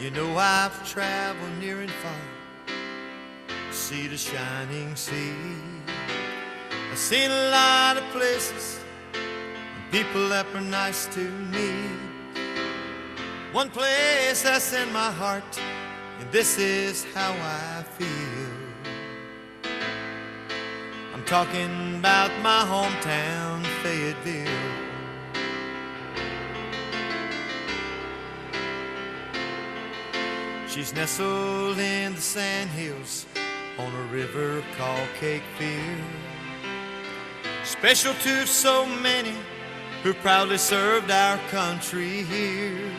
You know I've traveled near and far, see the shining sea. I've seen a lot of places and people that were nice to me. One place that's in my heart, and this is how I feel. I'm talking about my hometown, Fayetteville. She's nestled in the sand hills on a river called Cape Fear. Special to so many who proudly served our country here.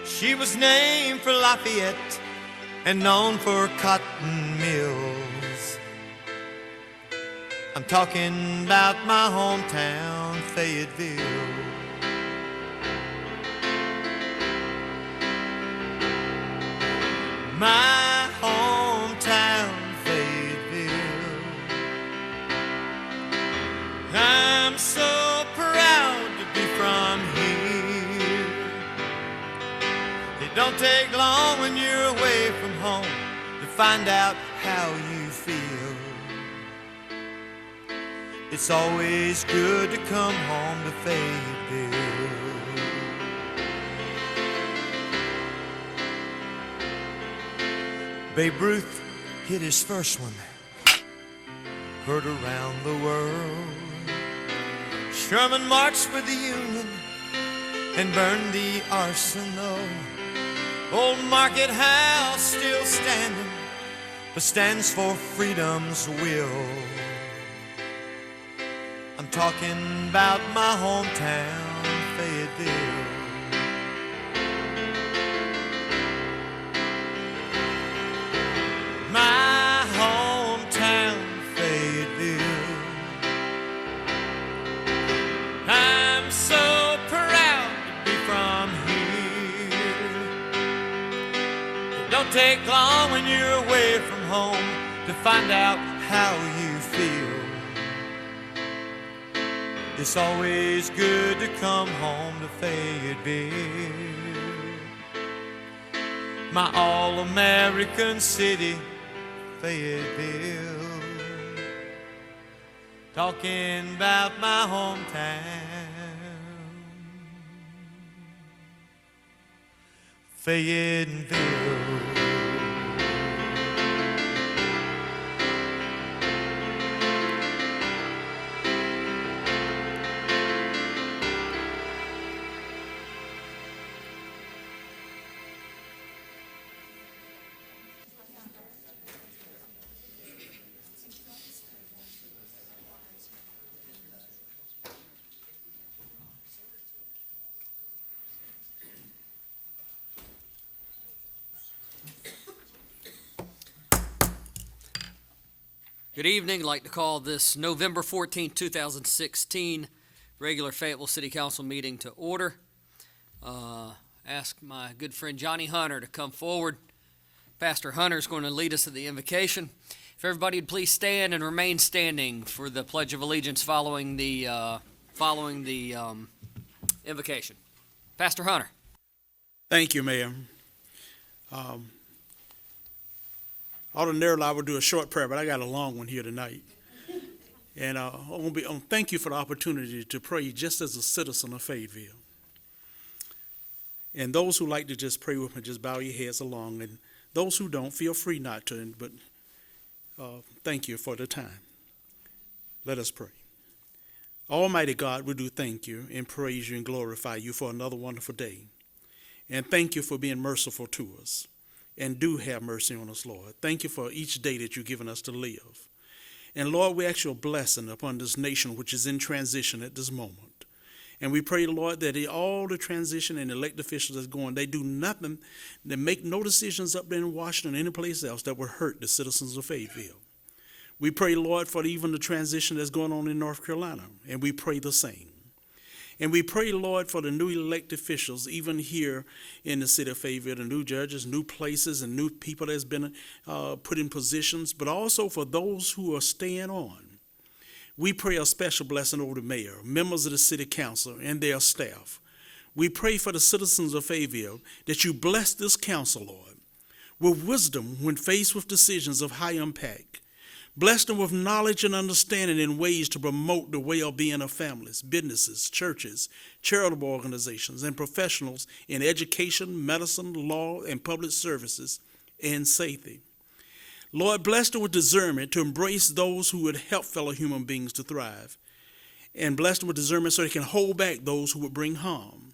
She was named for Lafayette and known for cotton mills. I'm talking about my hometown, Fayetteville. My hometown, Fayetteville. I'm so proud to be from here. It don't take long when you're away from home to find out how you feel. It's always good to come home to Fayetteville. Babe Ruth hit his first one, heard around the world. Sherman marched with the Union and burned the arsenal. Old Market House still standing, but stands for freedom's will. I'm talking about my hometown, Fayetteville. My hometown, Fayetteville. I'm so proud to be from here. It don't take long when you're away from home to find out how you feel. It's always good to come home to Fayetteville. My all-American city, Fayetteville. Talking about my hometown, Fayetteville. Good evening. I'd like to call this November 14, 2016 regular Fayetteville City Council meeting to order. Ask my good friend Johnny Hunter to come forward. Pastor Hunter is going to lead us to the invocation. If everybody would please stand and remain standing for the Pledge of Allegiance following the invocation. Pastor Hunter. Thank you, Mayor. Ordinarily, I would do a short prayer, but I got a long one here tonight. And thank you for the opportunity to pray just as a citizen of Fayetteville. And those who like to just pray with me, just bow your heads along. And those who don't, feel free not to. But thank you for the time. Let us pray. Almighty God, we do thank you and praise you and glorify you for another wonderful day. And thank you for being merciful to us. And do have mercy on us, Lord. Thank you for each day that you've given us to live. And Lord, we ask your blessing upon this nation which is in transition at this moment. And we pray, Lord, that all the transition and elected officials that's going, they do nothing, they make no decisions up there in Washington or any place else that will hurt the citizens of Fayetteville. We pray, Lord, for even the transition that's going on in North Carolina. And we pray the same. And we pray, Lord, for the new elected officials, even here in the city of Fayetteville, the new judges, new places, and new people that's been put in positions, but also for those who are staying on. We pray a special blessing over the mayor, members of the city council, and their staff. We pray for the citizens of Fayetteville that you bless this council, Lord, with wisdom when faced with decisions of high impact. Bless them with knowledge and understanding in ways to promote the well-being of families, businesses, churches, charitable organizations, and professionals in education, medicine, law, and public services, and safety. Lord, bless them with discernment to embrace those who would help fellow human beings to thrive, and bless them with discernment so they can hold back those who would bring harm.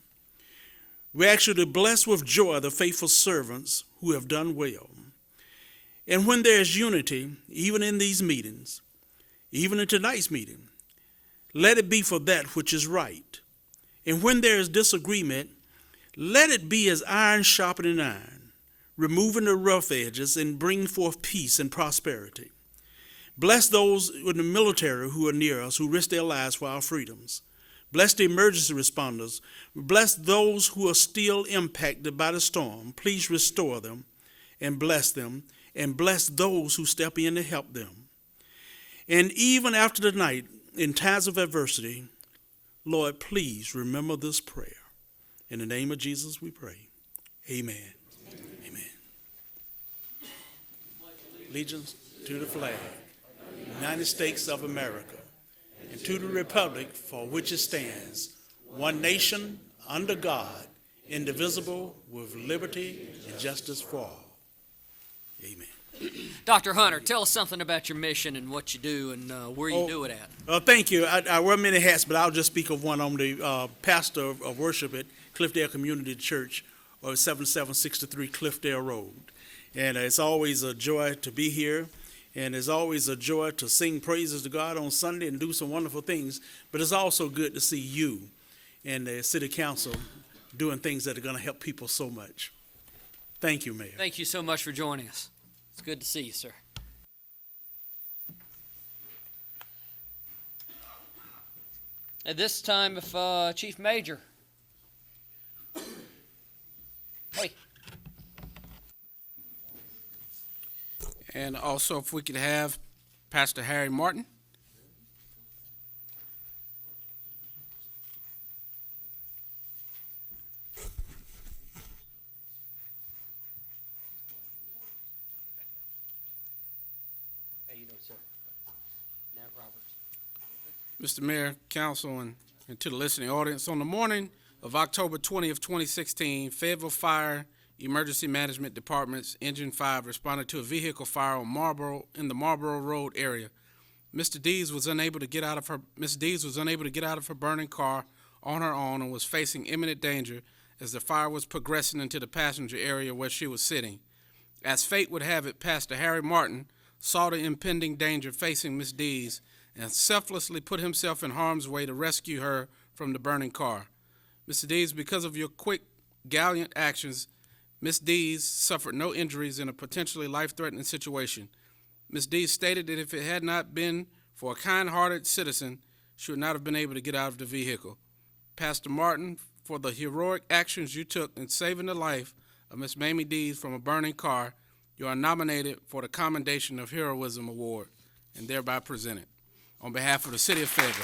We ask you to bless with joy the faithful servants who have done well. And when there is unity, even in these meetings, even in tonight's meeting, let it be for that which is right. And when there is disagreement, let it be as iron sharpening iron, removing the rough edges and bringing forth peace and prosperity. Bless those in the military who are near us, who risk their lives for our freedoms. Bless the emergency responders. Bless those who are still impacted by the storm. Please restore them and bless them. And bless those who step in to help them. And even after the night, in times of adversity, Lord, please remember this prayer. In the name of Jesus we pray. Amen. Amen. Allegiance to the flag, United States of America, and to the republic for which it stands, one nation, under God, indivisible, with liberty and justice for all. Amen. Dr. Hunter, tell us something about your mission and what you do and where you do it at. Thank you. I wear many hats, but I'll just speak of one. I'm the pastor of worship at Cliffdale Community Church, or 7763 Cliffdale Road. And it's always a joy to be here, and it's always a joy to sing praises to God on Sunday and do some wonderful things. But it's also good to see you and the City Council doing things that are going to help people so much. Thank you, Mayor. Thank you so much for joining us. It's good to see you, sir. At this time, if Chief Major. Hey. And also, if we could have Pastor Harry Martin. Mr. Mayor, Council, and to the listening audience, on the morning of October 20th, 2016, Fayetteville Fire Emergency Management Department's Engine 5 responded to a vehicle fire on in the Marlboro Road area. Ms. Dees was unable to get out of her burning car on her own and was facing imminent danger as the fire was progressing into the passenger area where she was sitting. As fate would have it, Pastor Harry Martin saw the impending danger facing Ms. Dees and selflessly put himself in harm's way to rescue her from the burning car. Mr. Dees, because of your quick, gallant actions, Ms. Dees suffered no injuries in a potentially life-threatening situation. Ms. Dees stated that if it had not been for a kind-hearted citizen, she would not have been able to get out of the vehicle. Pastor Martin, for the heroic actions you took in saving the life of Ms. Mamie Dees from a burning car, you are nominated for the Commendation of Heroism Award and thereby presented. On behalf of the City of Fayetteville.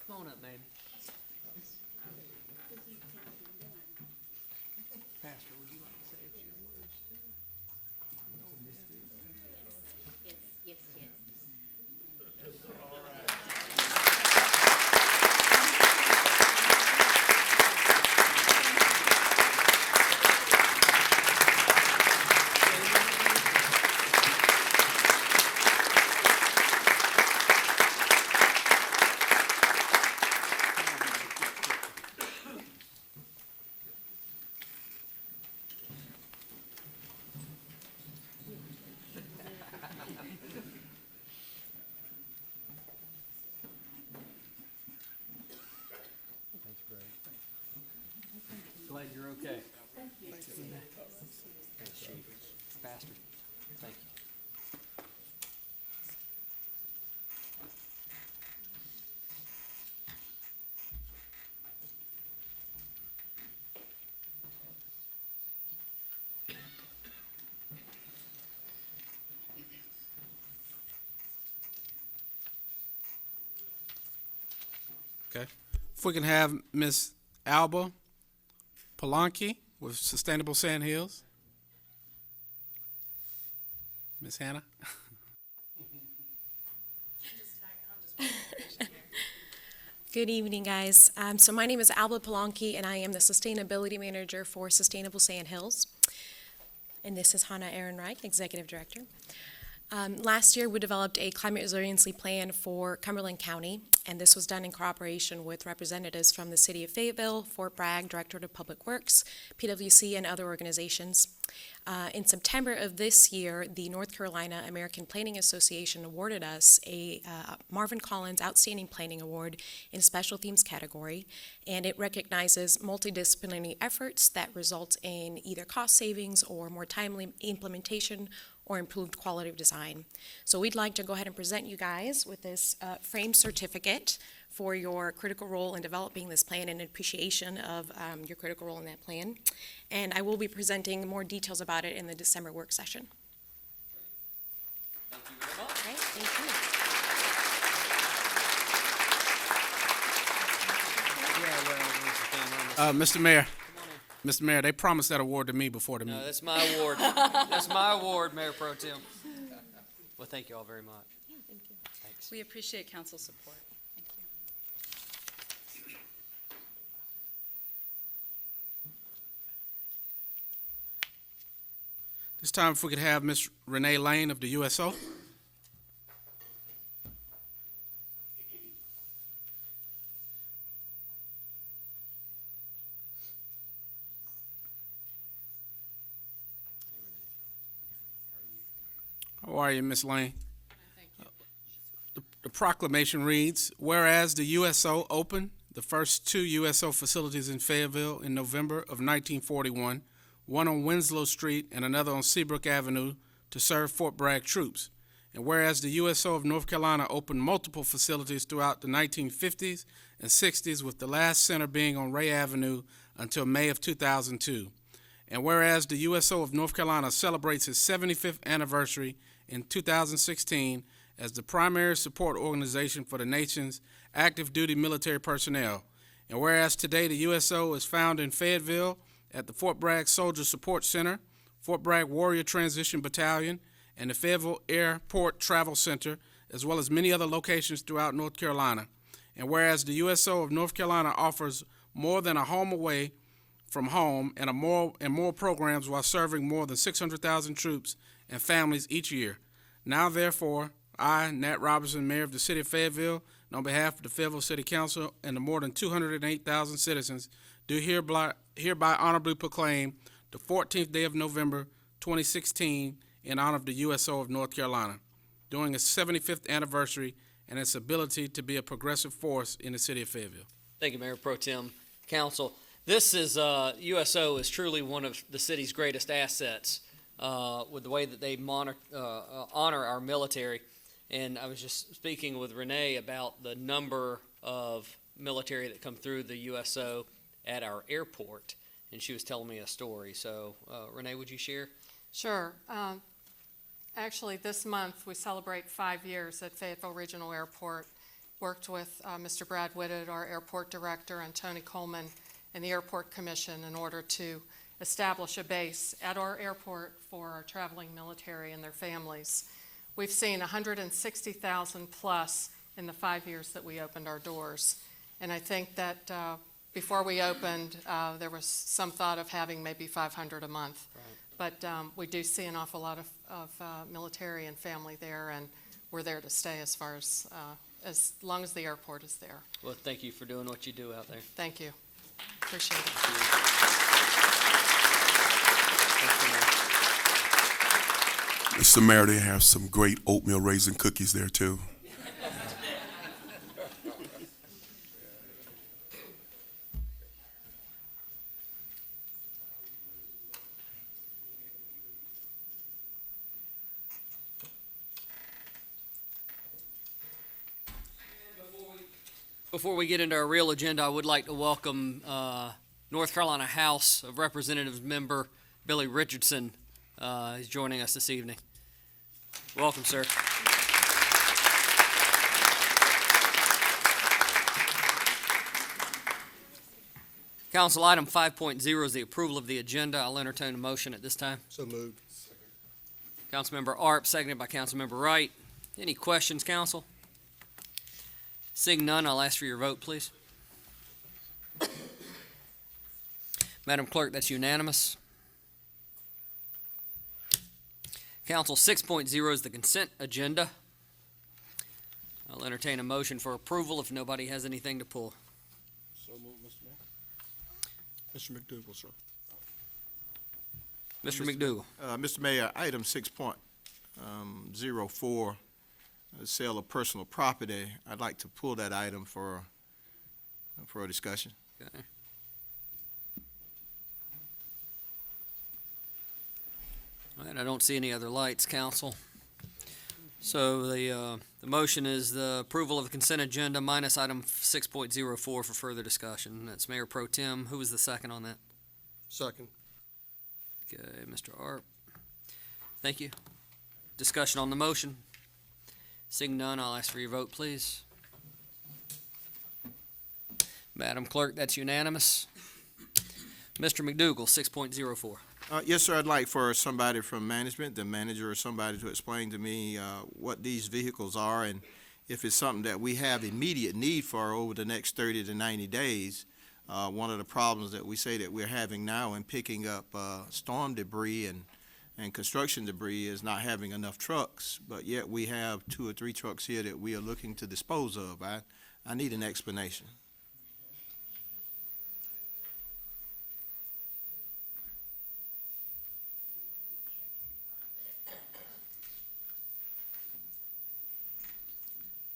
Come on up, baby. Pastor, would you like to say a few words? Yes. Okay. If we can have Miss Alba Polanki with Sustainable Sand Hills. Miss Hannah. Good evening, guys. So my name is Alba Polanki, and I am the Sustainability Manager for Sustainable Sand Hills. And this is Hannah Ehrenreich, Executive Director. Last year, we developed a climate resiliency plan for Cumberland County, and this was done in cooperation with representatives from the City of Fayetteville, Fort Bragg, Directorate of Public Works, PwC, and other organizations. In September of this year, the North Carolina American Planning Association awarded us a Marvin Collins Outstanding Planning Award in Special Themes category, and it recognizes multidisciplinary efforts that result in either cost savings or more timely implementation or improved quality of design. So we'd like to go ahead and present you guys with this framed certificate for your critical role in developing this plan and appreciation of your critical role in that plan. And I will be presenting more details about it in the December work session. Thank you very much. All right, thank you. Mr. Mayor. Mr. Mayor, they promised that award to me before the No, meeting. that's my award. That's my award, Mayor Pro Tem. Well, thank you all very much. Thanks. We appreciate council support. Thank you. This time, if we could have Miss Renee Lane of the USO. How are you, Miss Lane? The proclamation reads, whereas the USO opened the first two USO facilities in Fayetteville in November of 1941, one on Winslow Street and another on Seabrook Avenue to serve Fort Bragg troops. And whereas the USO of North Carolina opened multiple facilities throughout the 1950s and 60s, with the last center being on Ray Avenue until May of 2002. And whereas the USO of North Carolina celebrates its 75th anniversary in 2016 as the primary support organization for the nation's active duty military personnel. And whereas today the USO is found in Fayetteville at the Fort Bragg Soldier Support Center, Fort Bragg Warrior Transition Battalion, and the Fayetteville Airport Travel Center, as well as many other locations throughout North Carolina. And whereas the USO of North Carolina offers more than a home away from home and more programs while serving more than 600,000 troops and families each year. Now, therefore, I, Nat Robinson, Mayor of the City of Fayetteville, and on behalf of the Fayetteville City Council and the more than 208,000 citizens, do hereby honorably proclaim the 14th day of November, 2016, in honor of the USO of North Carolina, during its 75th anniversary and its ability to be a progressive force in the City of Fayetteville. Thank you, Mayor Pro Tem. Council, this is, USO is truly one of the city's greatest assets with the way that they honor our military. And I was just speaking with Renee about the number of military that come through the USO at our airport, and she was telling me a story. So, Renee, would you share? Sure. Actually, this month we celebrate 5 years at Fayetteville Regional Airport. Worked with Mr. Brad Whitted, our airport director, and Tony Coleman and the Airport Commission in order to establish a base at our airport for our traveling military and their families. We've seen 160,000 plus in the 5 years that we opened our doors. And I think that before we opened, there was some thought of having maybe 500 a month. Right. But we do see an awful lot of military and family there, and we're there to stay as long as the airport is there. Well, thank you for doing what you do out there. Thank you. Appreciate it. Mr. Mayor, they have some great oatmeal raisin cookies there too. Before we get into our real agenda, I would like to welcome North Carolina House of Representatives member Billy Richardson. He's joining us this evening. Welcome, sir. Council, item 5.0 is the approval of the agenda. I'll entertain a motion at this time. So moved. Councilmember Arp, seconded by Councilmember Wright. Any questions, council? Seeing none, I'll ask for your vote, please. Madam Clerk, that's unanimous. Council, 6.0 is the consent agenda. I'll entertain a motion for approval if nobody has anything to pull. So moved, Mr. Mayor. Mr. McDougal, sir. Mr. McDougal. Mr. Mayor, item 6.04, sale of personal property. I'd like to pull that item for a discussion. Okay. All right, I don't see any other lights, council. So the motion is the approval of the consent agenda minus item 6.04 for further discussion. That's Mayor Pro Tem. Who was the second on that? Second. Okay, Mr. Arp. Thank you. Discussion on the motion. Seeing none, I'll ask for your vote, please. Madam Clerk, that's unanimous. Mr. McDougal, 6.04. Yes, sir, I'd like for somebody from management, the manager or somebody, to explain to me what these vehicles are and if it's something that we have immediate need for over the next 30 to 90 days. One of the problems that we say that we're having now in picking up storm debris and construction debris is not having enough trucks, but yet we have 2 or 3 trucks here that we are looking to dispose of. I need an explanation.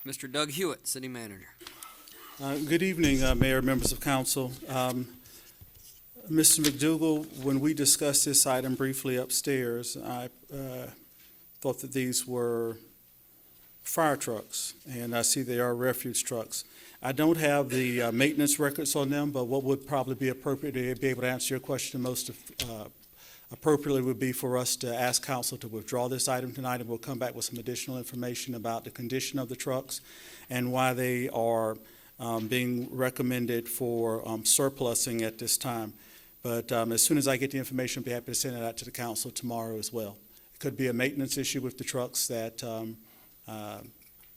Mr. Doug Hewitt, City Manager. Good evening, Mayor, members of council. Mr. McDougal, when we discussed this item briefly upstairs, I thought that these were fire trucks, and I see they are refuge trucks. I don't have the maintenance records on them, but what would probably be appropriate to be able to answer your question most appropriately would be for us to ask council to withdraw this item tonight, and we'll come back with some additional information about the condition of the trucks and why they are being recommended for surplusing at this time. But as soon as I get the information, I'll be happy to send it out to the council tomorrow as well. It could be a maintenance issue with the trucks that,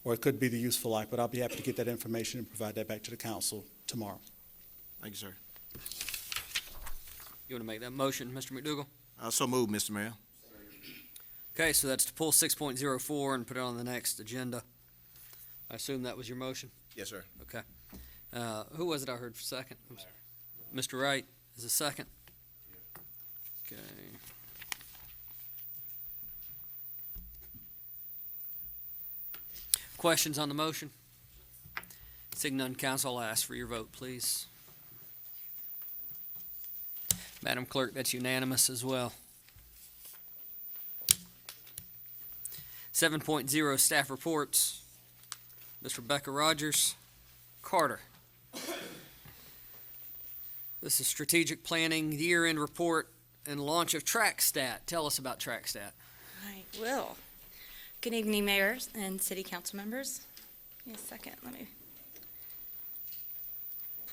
or it could be the useful life, but I'll be happy to get that information and provide that back to the council tomorrow. Thank you, sir. You want to make that motion, Mr. McDougal? So moved, Mr. Mayor. Okay, so that's to pull 6.04 and put it on the next agenda. I assume that was your motion? Yes, sir. Okay. Who was it I heard for second? Mr. Wright is a second. Okay. Questions on the motion? Seeing none, council, I'll ask for your vote, please. Madam Clerk, that's unanimous as well. 7.0 staff reports. Ms. Rebecca Rogers. Carter. This is strategic planning, year-end report, and launch of TrackStat. Tell us about TrackStat. I will. Good evening, mayors and city council members. Give me a second, let me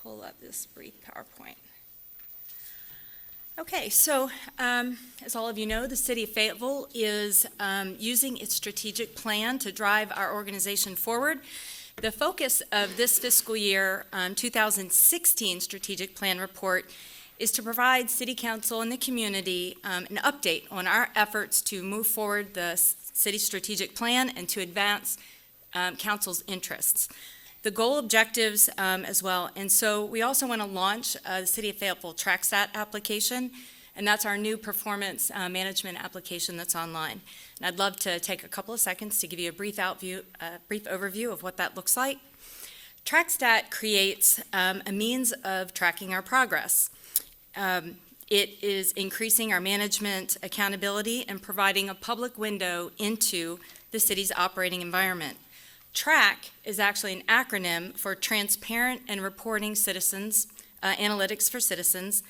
pull up this brief PowerPoint. Okay, so as all of you know, the city of Fayetteville is using its strategic plan to drive our organization forward. The focus of this fiscal year 2016 strategic plan report is to provide city council and the community an update on our efforts to move forward the city strategic plan and to advance council's interests. The goal objectives as well. And so we also want to launch the City of Fayetteville TrackStat application, and that's our new performance management application that's online. And I'd love to take a couple of seconds to give you a brief overview of what that looks like. TrackStat creates a means of tracking our progress. It is increasing our management accountability and providing a public window into the city's operating environment. TRACK is actually an acronym for Transparent and Reporting Citizens, Analytics for Citizens,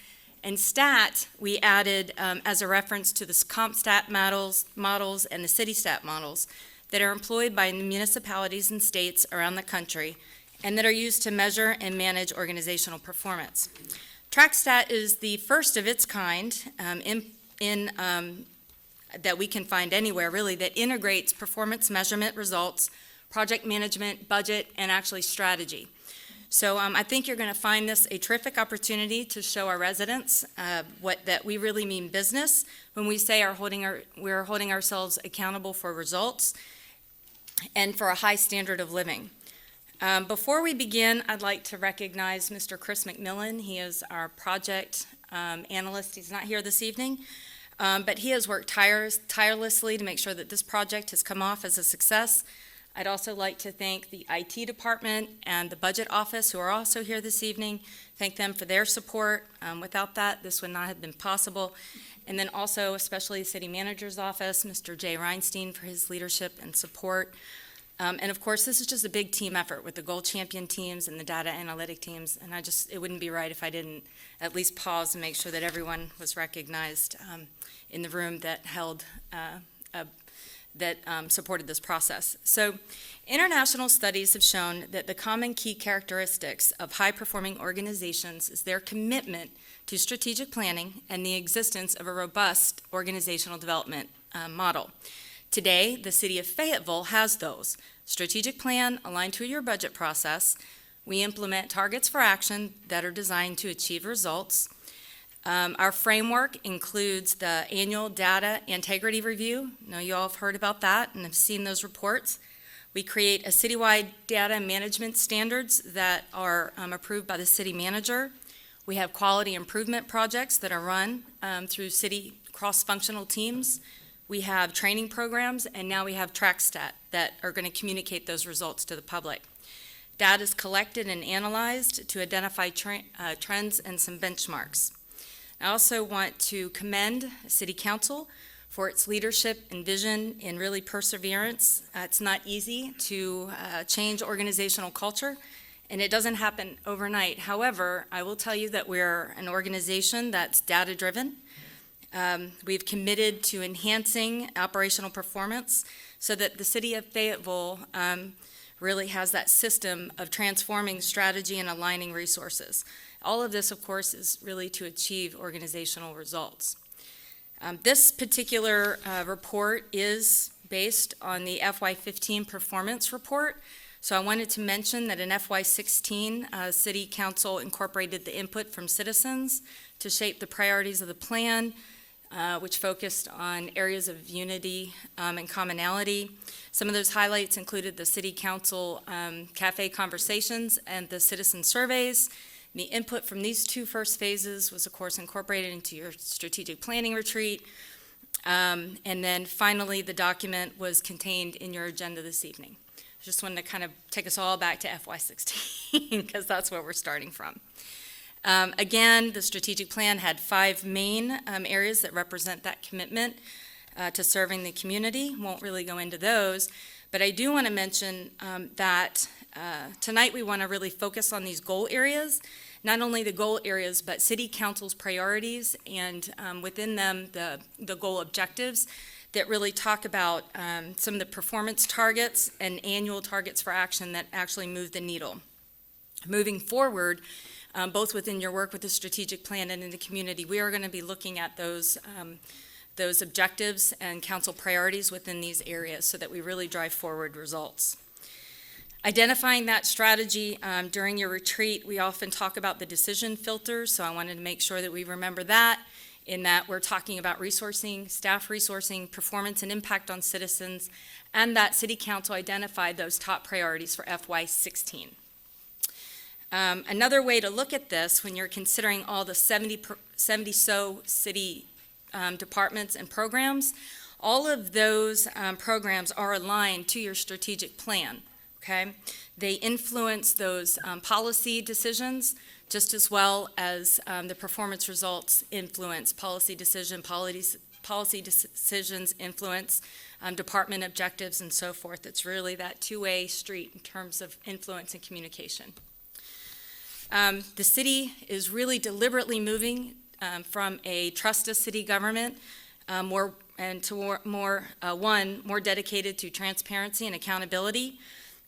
and STAT we added as a reference to the CompStat models and the CityStat models that are employed by municipalities and states around the country and that are used to measure and manage organizational performance. TrackStat is the first of its kind that we can find anywhere, really, that integrates performance measurement results, project management, budget, and actually strategy. So I think you're going to find this a terrific opportunity to show our residents that we really mean business when we say we're holding ourselves accountable for results and for a high standard of living. Before we begin, I'd like to recognize Mr. Chris McMillan. He is our project analyst. He's not here this evening, but he has worked tirelessly to make sure that this project has come off as a success. I'd also like to thank the IT department and the budget office, who are also here this evening. Thank them for their support. Without that, this would not have been possible. And then also, especially the city manager's office, Mr. Jay Reinstein, for his leadership and support. And of course, this is just a big team effort with the Gold Champion teams and the data analytic teams. And it wouldn't be right if I didn't at least pause and make sure that everyone was recognized in the room that supported this process. So international studies have shown that the common key characteristics of high-performing organizations is their commitment to strategic planning and the existence of a robust organizational development model. Today, the city of Fayetteville has those. Strategic plan aligned to your budget process. We implement targets for action that are designed to achieve results. Our framework includes the annual data integrity review. I know you all have heard about that and have seen those reports. We create a citywide data management standards that are approved by the city manager. We have quality improvement projects that are run through city cross-functional teams. We have training programs, and now we have TrackStat that are going to communicate those results to the public. Data is collected and analyzed to identify trends and some benchmarks. I also want to commend City Council for its leadership and vision and really perseverance. It's not easy to change organizational culture, and it doesn't happen overnight. However, I will tell you that we're an organization that's data-driven. We've committed to enhancing operational performance so that the city of Fayetteville really has that system of transforming strategy and aligning resources. All of this, of course, is really to achieve organizational results. This particular report is based on the FY15 performance report. So I wanted to mention that in FY16, City Council incorporated the input from citizens to shape the priorities of the plan, which focused on areas of unity and commonality. Some of those highlights included the City Council cafe conversations and the citizen surveys. The input from these two first phases was, of course, incorporated into your strategic planning retreat. And then finally, the document was contained in your agenda this evening. I just wanted to kind of take us all back to FY16 because that's where we're starting from. Again, the strategic plan had 5 main areas that represent that commitment to serving the community. Won't really go into those, but I do want to mention that tonight we want to really focus on these goal areas, not only the goal areas, but City Council's priorities and within them the goal objectives that really talk about some of the performance targets and annual targets for action that actually move the needle. Moving forward, both within your work with the strategic plan and in the community, we are going to be looking at those objectives and council priorities within these areas so that we really drive forward results. Identifying that strategy during your retreat, we often talk about the decision filters, so I wanted to make sure that we remember that, in that we're talking about resourcing, staff resourcing, performance and impact on citizens, and that City Council identified those top priorities for FY16. Another way to look at this, when you're considering all the 70 so city departments and programs, all of those programs are aligned to your strategic plan, okay? They influence those policy decisions just as well as the performance results influence policy decisions influence department objectives and so forth. It's really that two-way street in terms of influence and communication. The city is really deliberately moving from a trust city government more dedicated to transparency and accountability.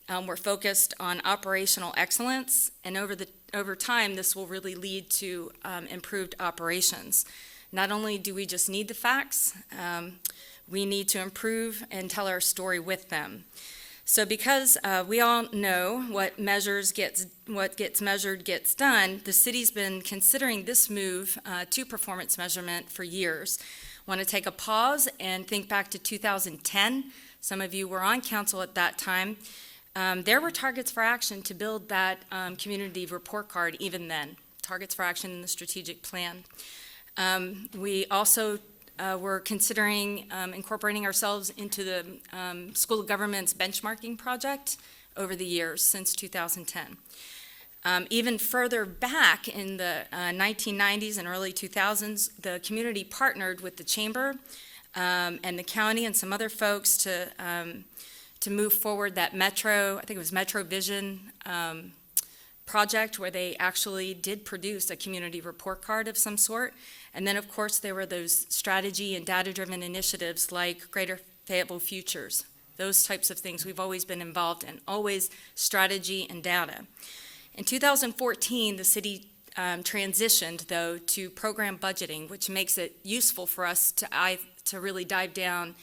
We're focused on operational excellence, and over time, this will really lead to improved operations. Not only do we just need the facts, we need to improve and tell our story with them. So because we all know what gets measured gets done, the city's been considering this move to performance measurement for years. Want to take a pause and think back to 2010. Some of you were on council at that time. There were targets for action to build that community report card even then, targets for action in the strategic plan. We also were considering incorporating ourselves into the School of Government's benchmarking project over the years since 2010. Even further back in the 1990s and early 2000s, the community partnered with the chamber and the county and some other folks to move forward that Metro, I think it was Metro Vision project, where they actually did produce a community report card of some sort. And then, of course, there were those strategy and data-driven initiatives like Greater Fayetteville Futures, those types of things we've always been involved in, always strategy and data. In 2014, the city transitioned, though, to program budgeting, which makes it useful for us to really dive down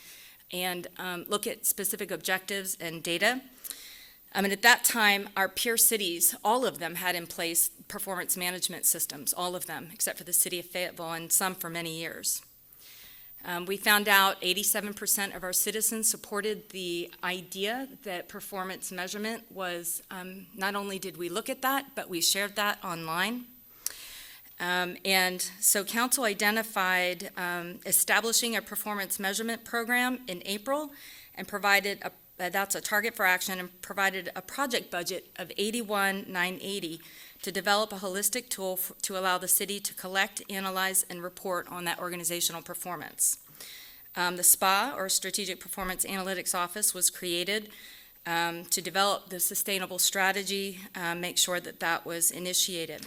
and look at specific objectives and data. And at that time, our peer cities, all of them had in place performance management systems, all of them, except for the city of Fayetteville, and some for many years. We found out 87% of our citizens supported the idea that performance measurement was, not only did we look at that, but we shared that online. And so council identified establishing a performance measurement program in April and provided that's a target for action, and provided a project budget of $81,980 to develop a holistic tool to allow the city to collect, analyze, and report on that organizational performance. The SPA, or Strategic Performance Analytics Office, was created to develop the sustainable strategy, make sure that that was initiated.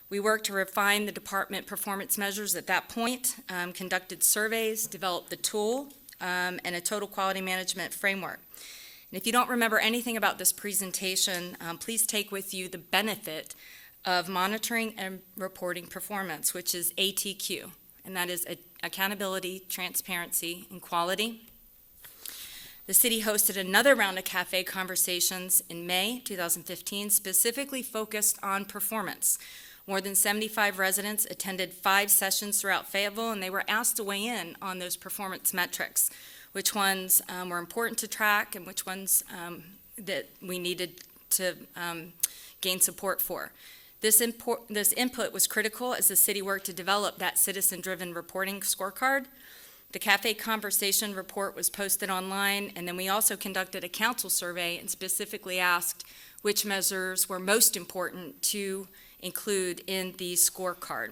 We worked to refine the department performance measures at that point, conducted surveys, developed the tool, and a total quality management framework. And if you don't remember anything about this presentation, please take with you the benefit of monitoring and reporting performance, which is ATQ, and that is accountability, transparency, and quality. The city hosted another round of cafe conversations in May 2015, specifically focused on performance. More than 75 residents attended 5 sessions throughout Fayetteville, and they were asked to weigh in on those performance metrics, which ones were important to track and which ones that we needed to gain support for. This input was critical as the city worked to develop that citizen-driven reporting scorecard. The Cafe Conversation report was posted online, and then we also conducted a council survey and specifically asked which measures were most important to include in the scorecard.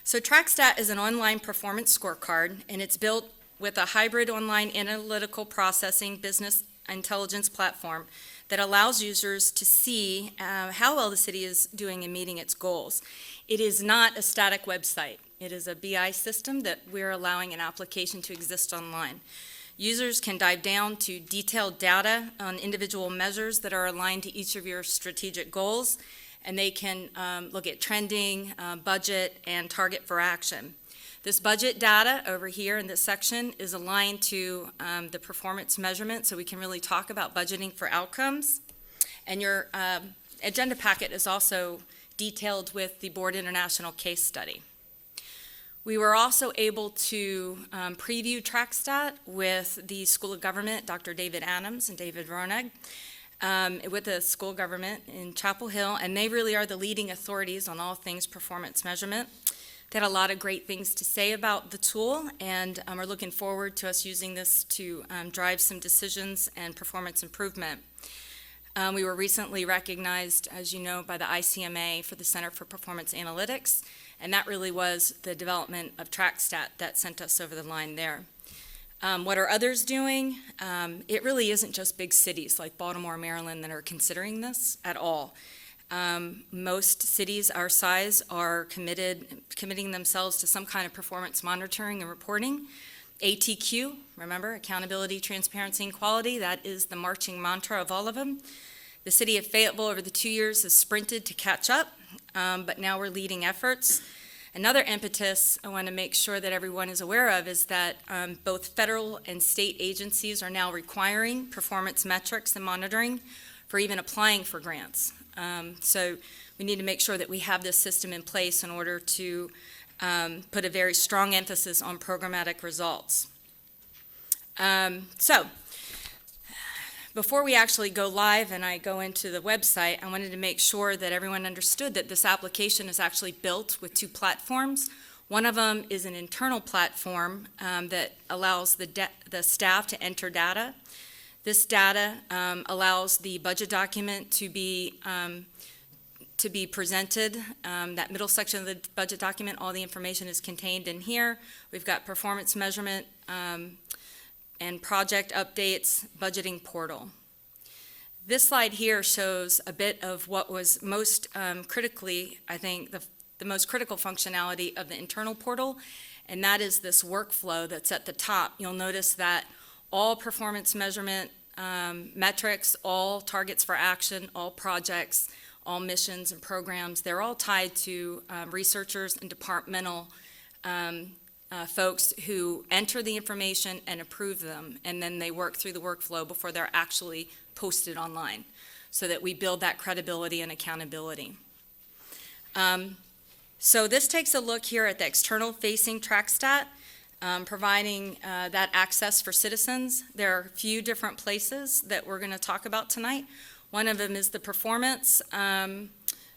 So TrackStat is an online performance scorecard, and it's built with a hybrid online analytical processing business intelligence platform that allows users to see how well the city is doing in meeting its goals. It is not a static website. It is a BI system that we're allowing an application to exist online. Users can dive down to detailed data on individual measures that are aligned to each of your strategic goals, and they can look at trending, budget, and target for action. This budget data over here in this section is aligned to the performance measurement, so we can really talk about budgeting for outcomes. And your agenda packet is also detailed with the Board International case study. We were also able to preview TrackStat with the School of Government, Dr. David Adams and David Ronig, with the School of Government in Chapel Hill, and they really are the leading authorities on all things performance measurement. They had a lot of great things to say about the tool, and are looking forward to us using this to drive some decisions and performance improvement. We were recently recognized, as you know, by the ICMA for the Center for Performance Analytics, and that really was the development of TrackStat that sent us over the line there. What are others doing? It really isn't just big cities like Baltimore, Maryland that are considering this at all. Most cities our size are committing themselves to some kind of performance monitoring and reporting. ATQ, remember, accountability, transparency, and quality, that is the marching mantra of all of them. The city of Fayetteville over the 2 years has sprinted to catch up, but now we're leading efforts. Another impetus I want to make sure that everyone is aware of is that both federal and state agencies are now requiring performance metrics and monitoring for even applying for grants. So we need to make sure that we have this system in place in order to put a very strong emphasis on programmatic results. So before we actually go live and I go into the website, I wanted to make sure that everyone understood that this application is actually built with two platforms. One of them is an internal platform that allows the staff to enter data. This data allows the budget document to be presented. That middle section of the budget document, all the information is contained in here. We've got performance measurement and project updates, budgeting portal. This slide here shows a bit of what was most critically, I think, the most critical functionality of the internal portal, and that is this workflow that's at the top. You'll notice that all performance measurement metrics, all targets for action, all projects, all missions and programs, they're all tied to researchers and departmental folks who enter the information and approve them, and then they work through the workflow before they're actually posted online, so that we build that credibility and accountability. So this takes a look here at the external facing TrackStat, providing that access for citizens. There are a few different places that we're going to talk about tonight. One of them is the performance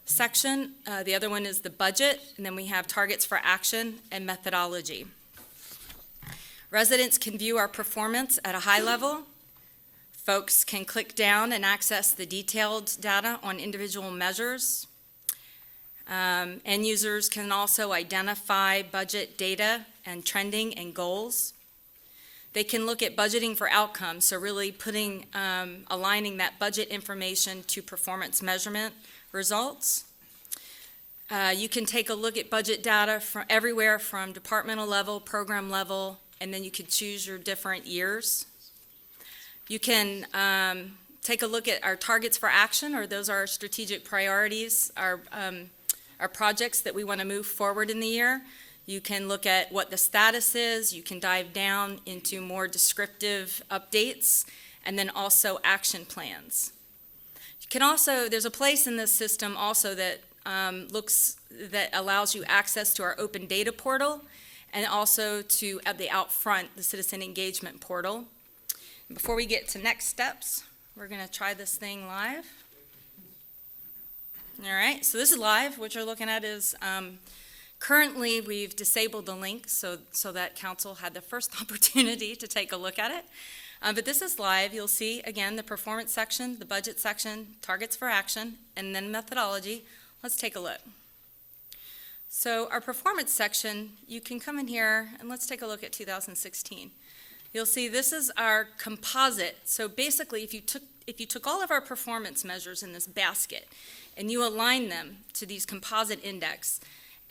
section. The other one is the budget, and then we have targets for action and methodology. Residents can view our performance at a high level. Folks can click down and access the detailed data on individual measures. End users can also identify budget data and trending and goals. They can look at budgeting for outcomes, so really aligning that budget information to performance measurement results. You can take a look at budget data from everywhere from departmental level, program level, and then you could choose your different years. You can take a look at our targets for action, or those are our strategic priorities, our projects that we want to move forward in the year. You can look at what the status is. You can dive down into more descriptive updates, and then also action plans. You can also, there's a place in this system also that that allows you access to our open data portal, and also to at the out front, the citizen engagement portal. And before we get to next steps, we're going to try this thing live. All right, so this is live. What you're looking at is currently we've disabled the link so that council had the first opportunity to take a look at it. But this is live. You'll see, again, the performance section, the budget section, targets for action, and then methodology. Let's take a look. So our performance section, you can come in here, and let's take a look at 2016. You'll see this is our composite. So basically, if you took all of our performance measures in this basket, and you align them to these composite index,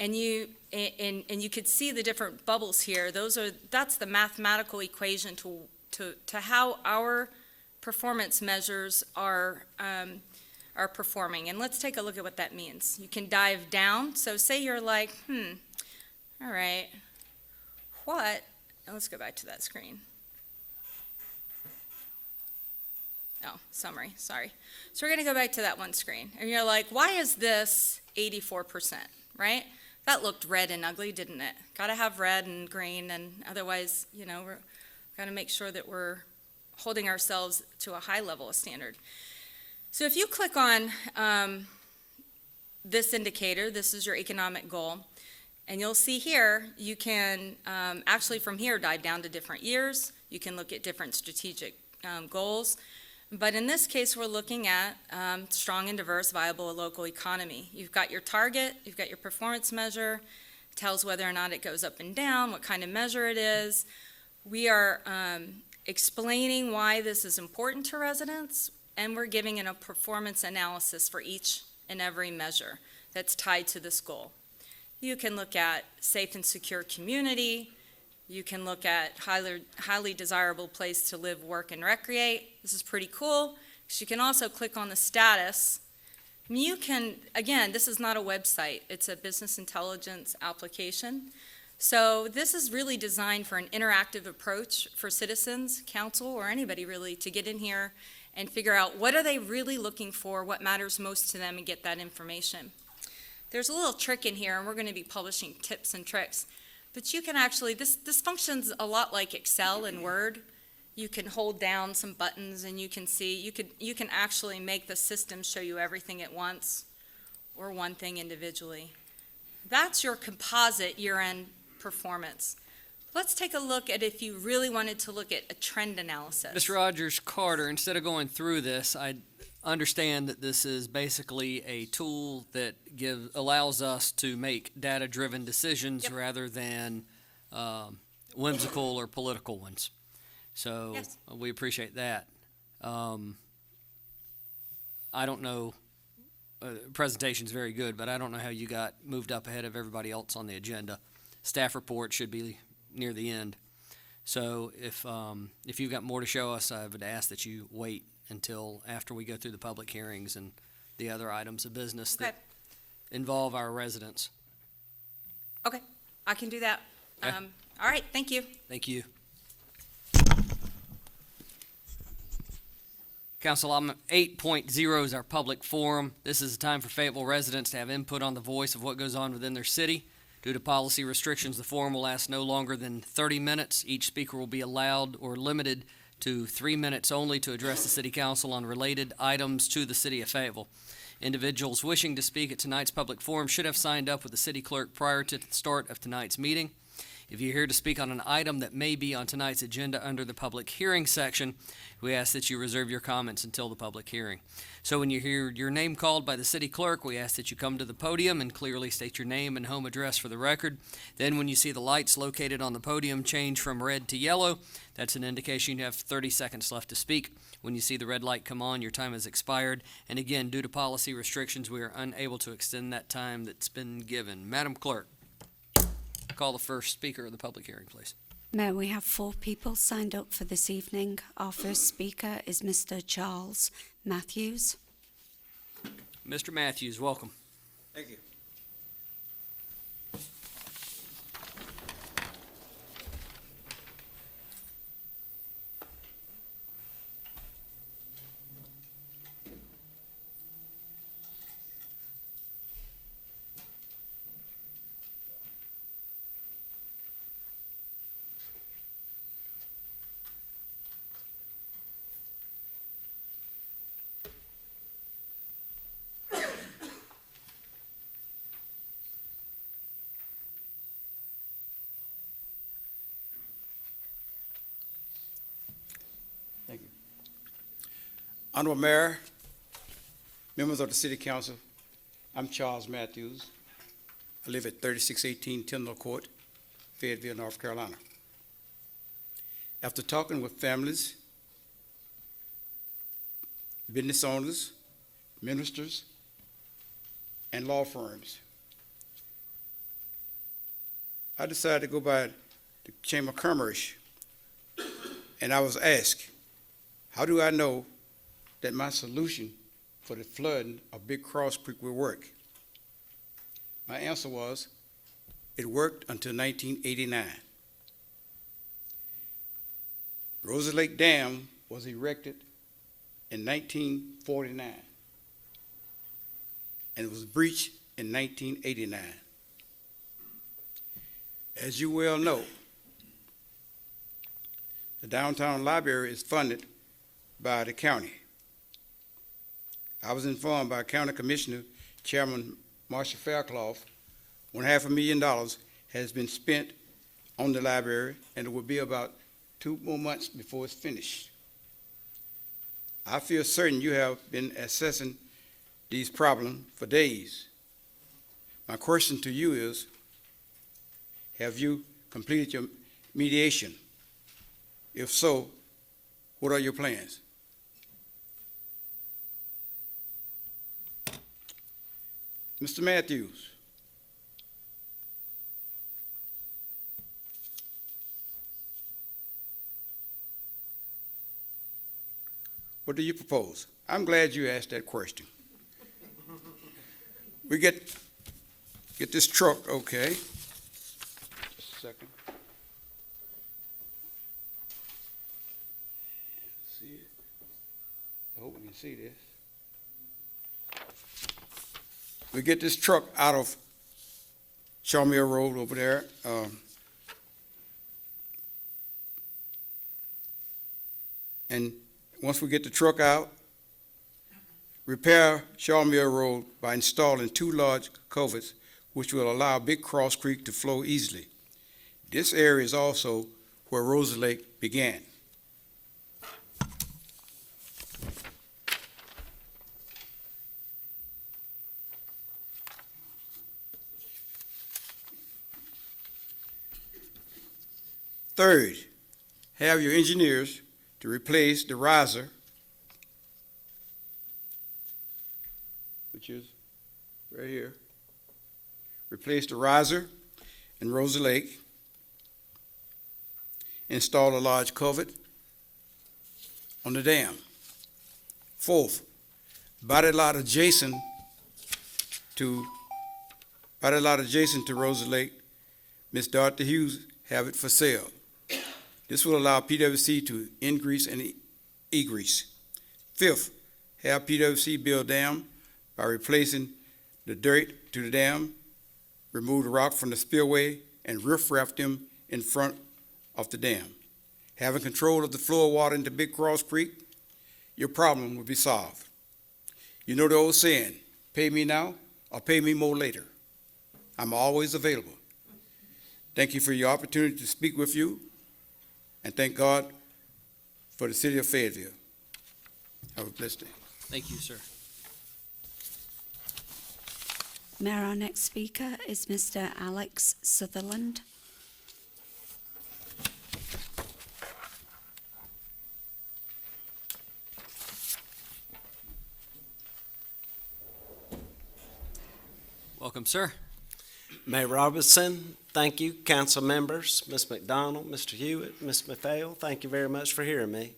and you could see the different bubbles here. That's the mathematical equation to how our performance measures are performing. And let's take a look at what that means. You can dive down. So say you're like, all right, what? Let's go back to that screen. Oh, summary, sorry. So we're going to go back to that one screen. And you're like, why is this 84%, right? That looked red and ugly, didn't it? Got to have red and green, and otherwise, we're got to make sure that we're holding ourselves to a high level of standard. So if you click on this indicator, this is your economic goal, and you'll see here, you can actually from here dive down to different years. You can look at different strategic goals. But in this case, we're looking at strong and diverse, viable local economy. You've got your target, you've got your performance measure, tells whether or not it goes up and down, what kind of measure it is. We are explaining why this is important to residents, and we're giving a performance analysis for each and every measure that's tied to this goal. You can look at safe and secure community, You can look at highly desirable place to live, work, and recreate. This is pretty cool, because you can also click on the status. You can, again, this is not a website, it's a business intelligence application. So this is really designed for an interactive approach for citizens, council, or anybody really, to get in here and figure out what are they really looking for, what matters most to them, and get that information. There's a little trick in here, and we're going to be publishing tips and tricks. But you can actually, this functions a lot like Excel and Word. You can hold down some buttons and you can see, you can actually make the system show you everything at once or one thing individually. That's your composite year-end performance. Let's take a look at if you really wanted to look at a trend analysis. Mr. Rogers Carter, instead of going through this, I understand that this is basically a tool that allows us to make data-driven decisions Yep. rather than whimsical or political ones. So Yes. we appreciate that. I don't know, presentation's very good, but I don't know how you got moved up ahead of everybody else on the agenda. Staff report should be near the end. So if you've got more to show us, I would ask that you wait until after we go through the public hearings and the other items of business Okay. that involve our residents. Okay, I can do that. Okay. All right, thank you. Thank you. Council, item 8.0 is our public forum. This is a time for Fayetteville residents to have input on the voice of what goes on within their city. Due to policy restrictions, the forum will last no longer than 30 minutes. Each speaker will be allowed or limited to 3 minutes only to address the city council on related items to the city of Fayetteville. Individuals wishing to speak at tonight's public forum should have signed up with the city clerk prior to the start of tonight's meeting. If you're here to speak on an item that may be on tonight's agenda under the public hearing section, we ask that you reserve your comments until the public hearing. So when you hear your name called by the city clerk, we ask that you come to the podium and clearly state your name and home address for the record. Then when you see the lights located on the podium change from red to yellow, that's an indication you have 30 seconds left to speak. When you see the red light come on, your time has expired. And again, due to policy restrictions, we are unable to extend that time that's been given. Madam Clerk, call the first speaker of the public hearing, please. Mayor, we have 4 people signed up for this evening. Our first speaker is Mr. Charles Matthews. Mr. Matthews, welcome. Thank you. Honorable Mayor, members of the City Council, I'm Charles Matthews. I live at 3618 Tyndall Court, Fayetteville, North Carolina. After talking with families, business owners, ministers, and law firms, I decided to go by the Chamber of Commerce, and I was asked, how do I know that my solution for the flooding of Big Cross Creek will work? My answer was, it worked until 1989. Rosa Lake Dam was erected in 1949, and it was breached in 1989. As you well know, the downtown library is funded by the county. I was informed by County Commissioner Chairman Marshall Fairclough, $500,000 has been spent on the library, and it will be about 2 more months before it's finished. I feel certain you have been assessing these problems for days. My question to you is, have you completed your mediation? If so, what are your plans? Mr. Matthews. What do you propose? I'm glad you asked that question. We get this truck, okay. Just a second. See it? I hope we can see this. We get this truck out of Shawmill Road over there. And once we get the truck out, repair Shawmill Road by installing 2 large culverts, which will allow Big Cross Creek to flow easily. This area is also where Rose Lake began. Third, have your engineers to replace the riser, which is right here. Replace the riser in Rose Lake. Install a large culvert on the dam. Fourth, body lot adjacent to Rose Lake, Ms. Dorothy Hughes have it for sale. This will allow PWC to increase and egress. Fifth, have PWC build dam by replacing the dirt to the dam, remove the rock from the spillway, and riff-raff them in front of the dam. Having control of the flow of water into Big Cross Creek, your problem will be solved. You know the old saying, pay me now or pay me more later. I'm always available. Thank you for your opportunity to speak with you, and thank God for the city of Fayetteville. Have a blessed day. Thank you, sir. Mayor, our next speaker is Mr. Alex Sutherland. Welcome, sir. Mayor Robertson, thank you. Council members, Ms. McDonald, Mr. Hewitt, Ms. McPhail, thank you very much for hearing me.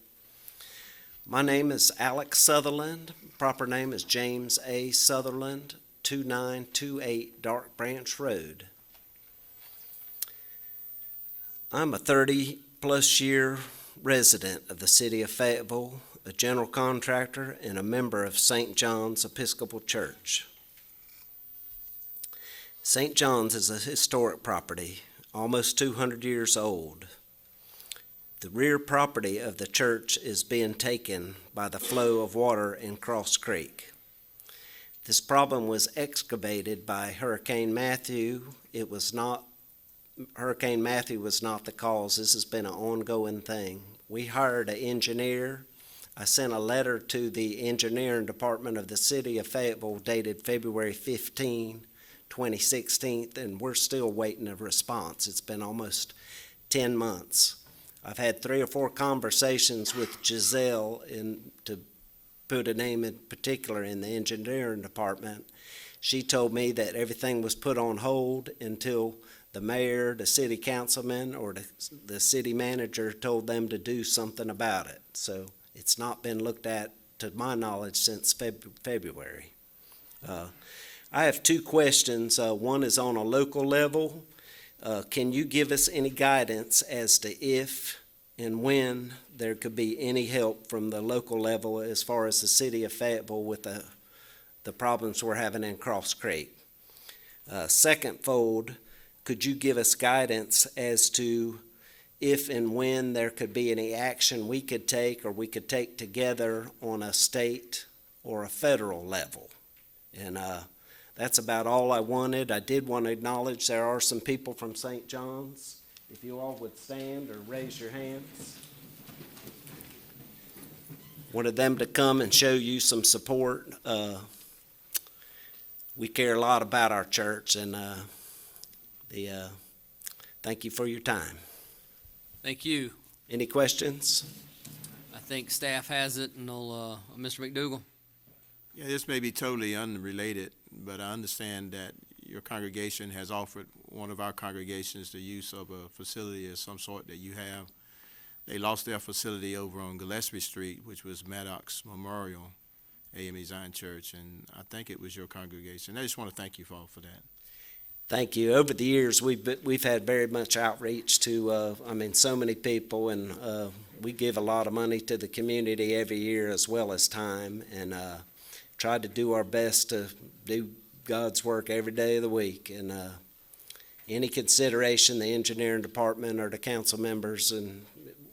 My name is Alex Sutherland. Proper name is James A. Sutherland, 2928 Dark Branch Road. I'm a 30-plus year resident of the city of Fayetteville, a general contractor, and a member of St. John's Episcopal Church. St. John's is a historic property, almost 200 years old. The rear property of the church is being taken by the flow of water in Cross Creek. This problem was excavated by Hurricane Matthew. Hurricane Matthew was not the cause. This has been an ongoing thing. We hired an engineer. I sent a letter to the engineering department of the city of Fayetteville dated February 15, 2016, and we're still waiting a response. It's been almost 10 months. I've had 3 or 4 conversations with Giselle, to put a name in particular, in the engineering department. She told me that everything was put on hold until the mayor, the city councilman, or the city manager told them to do something about it. So it's not been looked at, to my knowledge, since February. I have 2 questions. One is on a local level. Can you give us any guidance as to if and when there could be any help from the local level as far as the city of Fayetteville with the problems we're having in Cross Creek? Second fold, could you give us guidance as to if and when there could be any action we could take or we could take together on a state or a federal level? And that's about all I wanted. I did want to acknowledge there are some people from St. John's. If you all would stand or raise your hands. Wanted them to come and show you some support. We care a lot about our church, and thank you for your time. Thank you. Any questions? I think staff has it, and Mr. McDougal. Yeah, this may be totally unrelated, but I understand that your congregation has offered one of our congregations the use of a facility of some sort that you have. they lost their facility over on Gillespie Street, which was Maddox Memorial AME Zion Church, and I think it was your congregation. I just want to thank you all for that. Thank you. Over the years, we've had very much outreach to, so many people, and we give a lot of money to the community every year as well as time, and try to do our best to do God's work every day of the week. And any consideration, the engineering department or the council members, and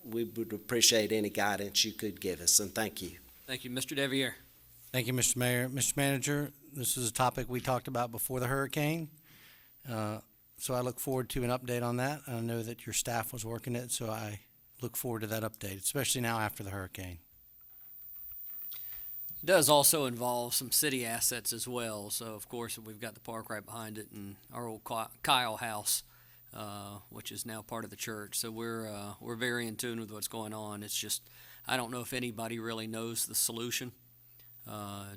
we would appreciate any guidance you could give us, and thank you. Thank you, Mr. Deviere. Thank you, Mr. Mayor. Mr. Manager, this is a topic we talked about before the hurricane. So I look forward to an update on that. I know that your staff was working it, so I look forward to that update, especially now after the hurricane. It does also involve some city assets as well. So, of course, we've got the park right behind it and our old Kyle house, which is now part of the church. So we're very in tune with what's going on. It's just, I don't know if anybody really knows the solution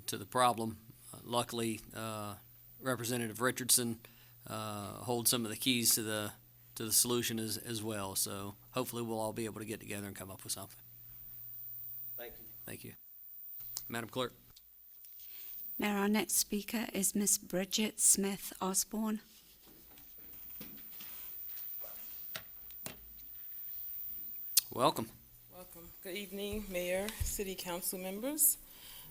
to the problem. Luckily, Representative Richardson holds some of the keys to the solution as well. So hopefully we'll all be able to get together and come up with something. Thank you. Thank you. Madam Clerk. Mayor, our next speaker is Miss Bridget Smith Osborne. Welcome. Welcome. Good evening, Mayor, City Council members.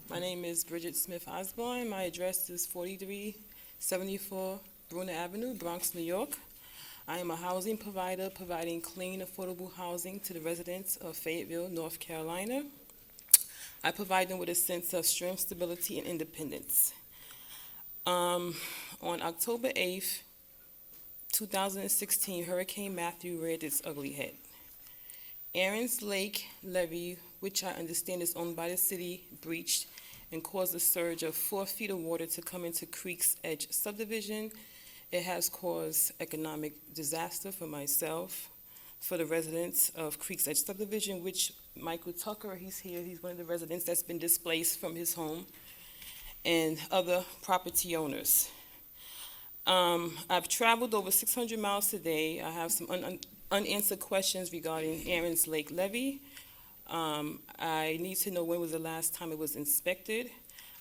My name is Bridget Smith Osborne. My address is 4374 Bruner Avenue, Bronx, New York. I am a housing provider providing clean, affordable housing to the residents of Fayetteville, North Carolina. I provide them with a sense of strength, stability, and independence. On October 8th, 2016, Hurricane Matthew reared its ugly head. Aaron's Lake levee, which I understand is owned by the city, breached and caused a surge of 4 feet of water to come into Creek's Edge subdivision. It has caused economic disaster for myself, for the residents of Creek's Edge subdivision, which Michael Tucker, he's here, he's one of the residents that's been displaced from his home, and other property owners. I've traveled over 600 miles today. I have some unanswered questions regarding Aaron's Lake levee. I need to know when was the last time it was inspected.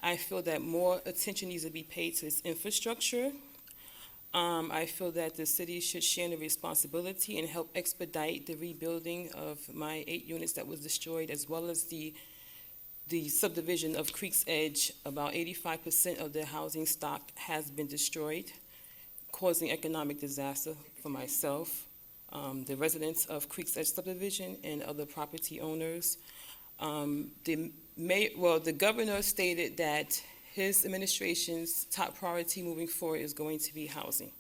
I feel that more attention needs to be paid to its infrastructure. I feel that the city should share in the responsibility and help expedite the rebuilding of my 8 units that was destroyed, as well as the subdivision of Creek's Edge. About 85% of the housing stock has been destroyed, causing economic disaster for myself, the residents of Creek's Edge subdivision, and other property owners. The governor stated that his administration's top priority moving forward is going to be housing.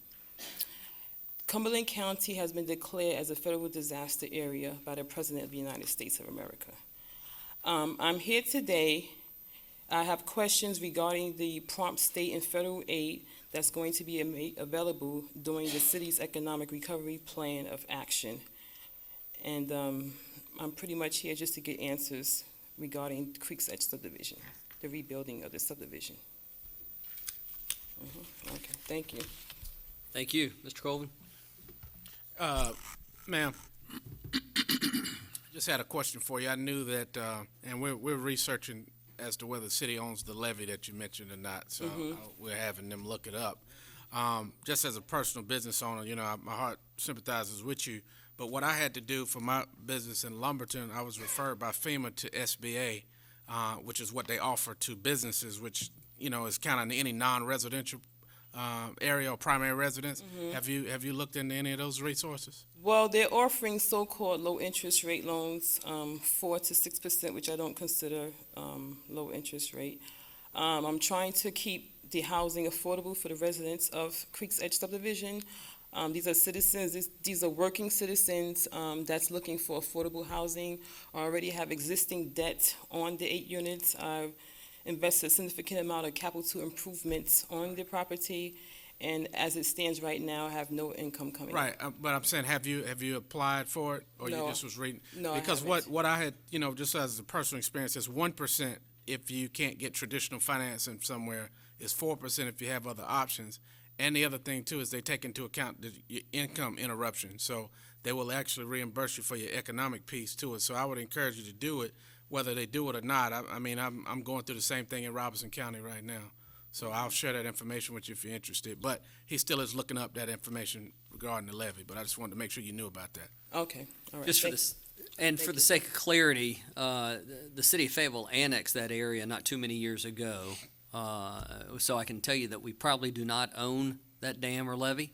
Cumberland County has been declared as a federal disaster area by the President of the United States of America. I'm here today. I have questions regarding the prompt state and federal aid that's going to be made available during the city's economic recovery plan of action. And I'm pretty much here just to get answers regarding Creek's Edge subdivision, the rebuilding of the subdivision. Okay, thank you. Thank you. Mr. Colvin. Ma'am, just had a question for you. I knew that, and we're researching as to whether the city owns the levee that you mentioned or not, so we're having them look it up. Just as a personal business owner, my heart sympathizes with you, but what I had to do for my business in Lumberton, I was referred by FEMA to SBA, which is what they offer to businesses, which, is kind of in any non-residential area or primary residence. Have you looked into any of those resources? Well, they're offering so-called low-interest rate loans, 4 to 6%, which I don't consider low interest rate. I'm trying to keep the housing affordable for the residents of Creek's Edge subdivision. These are citizens, these are working citizens that's looking for affordable housing. I already have existing debt on the 8 units. I've invested a significant amount of capital improvements on the property, and as it stands right now, I have no income coming. Right, but I'm saying, have you applied for it, or No. you just was reading? No, Because I haven't. what I had, just as a personal experience, is 1% if you can't get traditional financing somewhere, is 4% if you have other options. And the other thing too is they take into account the income interruption. So they will actually reimburse you for your economic piece to it. So I would encourage you to do it, whether they do it or not. I'm going through the same thing in Robertson County right now. So I'll share that information with you if you're interested. But he still is looking up that information regarding the levy, but I just wanted to make sure you knew about that. Okay, all right. Just for this, and for the sake of clarity, the city of Fayetteville annexed that area not too many years ago. So I can tell you that we probably do not own that dam or levee.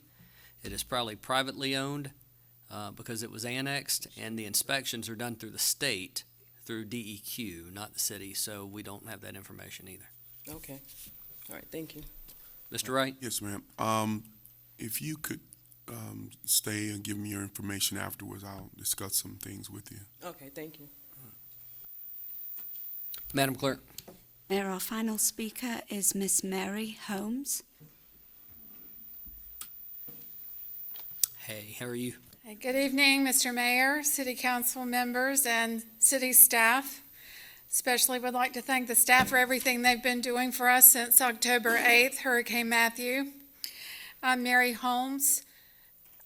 It is probably privately owned because it was annexed, and the inspections are done through the state, through DEQ, not the city, so we don't have that information either. Okay, all right, thank you. Mr. Wright? Yes, ma'am. If you could stay and give me your information afterwards, I'll discuss some things with you. Okay, thank you. Madam Clerk? Mayor, our final speaker is Miss Mary Holmes. Hey, how are you? Hey, good evening, Mr. Mayor, City Council members, and city staff. Especially would like to thank the staff for everything they've been doing for us since October 8th, Hurricane Matthew. I'm Mary Holmes.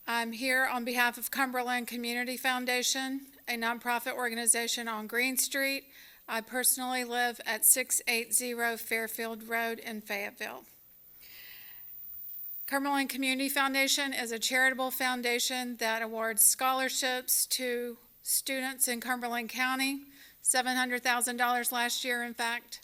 I'm here on behalf of Cumberland Community Foundation, a nonprofit organization on Green Street. I personally live at 680 Fairfield Road in Fayetteville. Cumberland Community Foundation is a charitable foundation that awards scholarships to students in Cumberland County, $700,000 last year, in fact.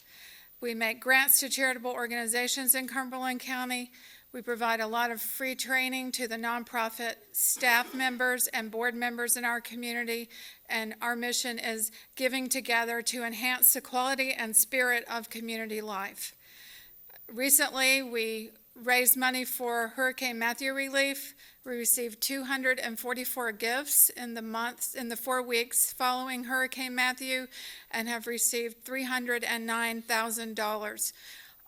We make grants to charitable organizations in Cumberland County. We provide a lot of free training to the nonprofit staff members and board members in our community, and our mission is giving together to enhance the quality and spirit of community life. Recently, we raised money for Hurricane Matthew relief. We received 244 gifts in the 4 weeks following Hurricane Matthew, and have received $309,000.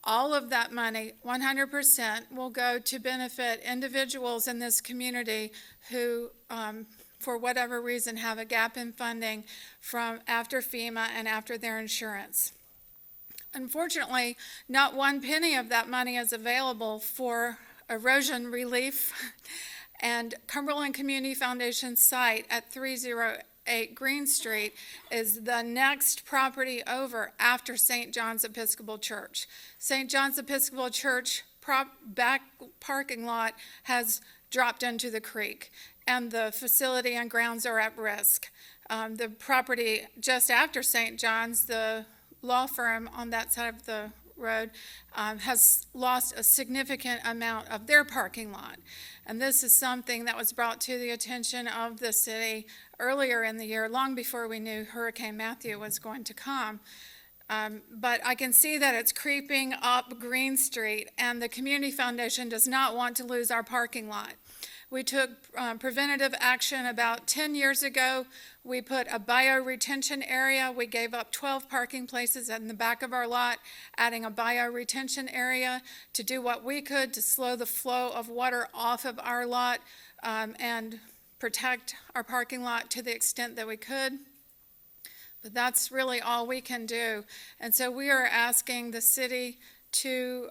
All of that money, 100%, will go to benefit individuals in this community who, for whatever reason, have a gap in funding from after FEMA and after their insurance. Unfortunately, not one penny of that money is available for erosion relief, and Cumberland Community Foundation's site at 308 Green Street is the next property over after St. John's Episcopal Church. St. John's Episcopal Church back parking lot has dropped into the creek, and the facility and grounds are at risk. The property just after St. John's, the law firm on that side of the road, has lost a significant amount of their parking lot. And this is something that was brought to the attention of the city earlier in the year, long before we knew Hurricane Matthew was going to come. But I can see that it's creeping up Green Street, and the Community Foundation does not want to lose our parking lot. We took preventative action about 10 years ago. We put a bioretention area. We gave up 12 parking places in the back of our lot, adding a bioretention area to do what we could to slow the flow of water off of our lot and protect our parking lot to the extent that we could. But that's really all we can do. And so we are asking the city to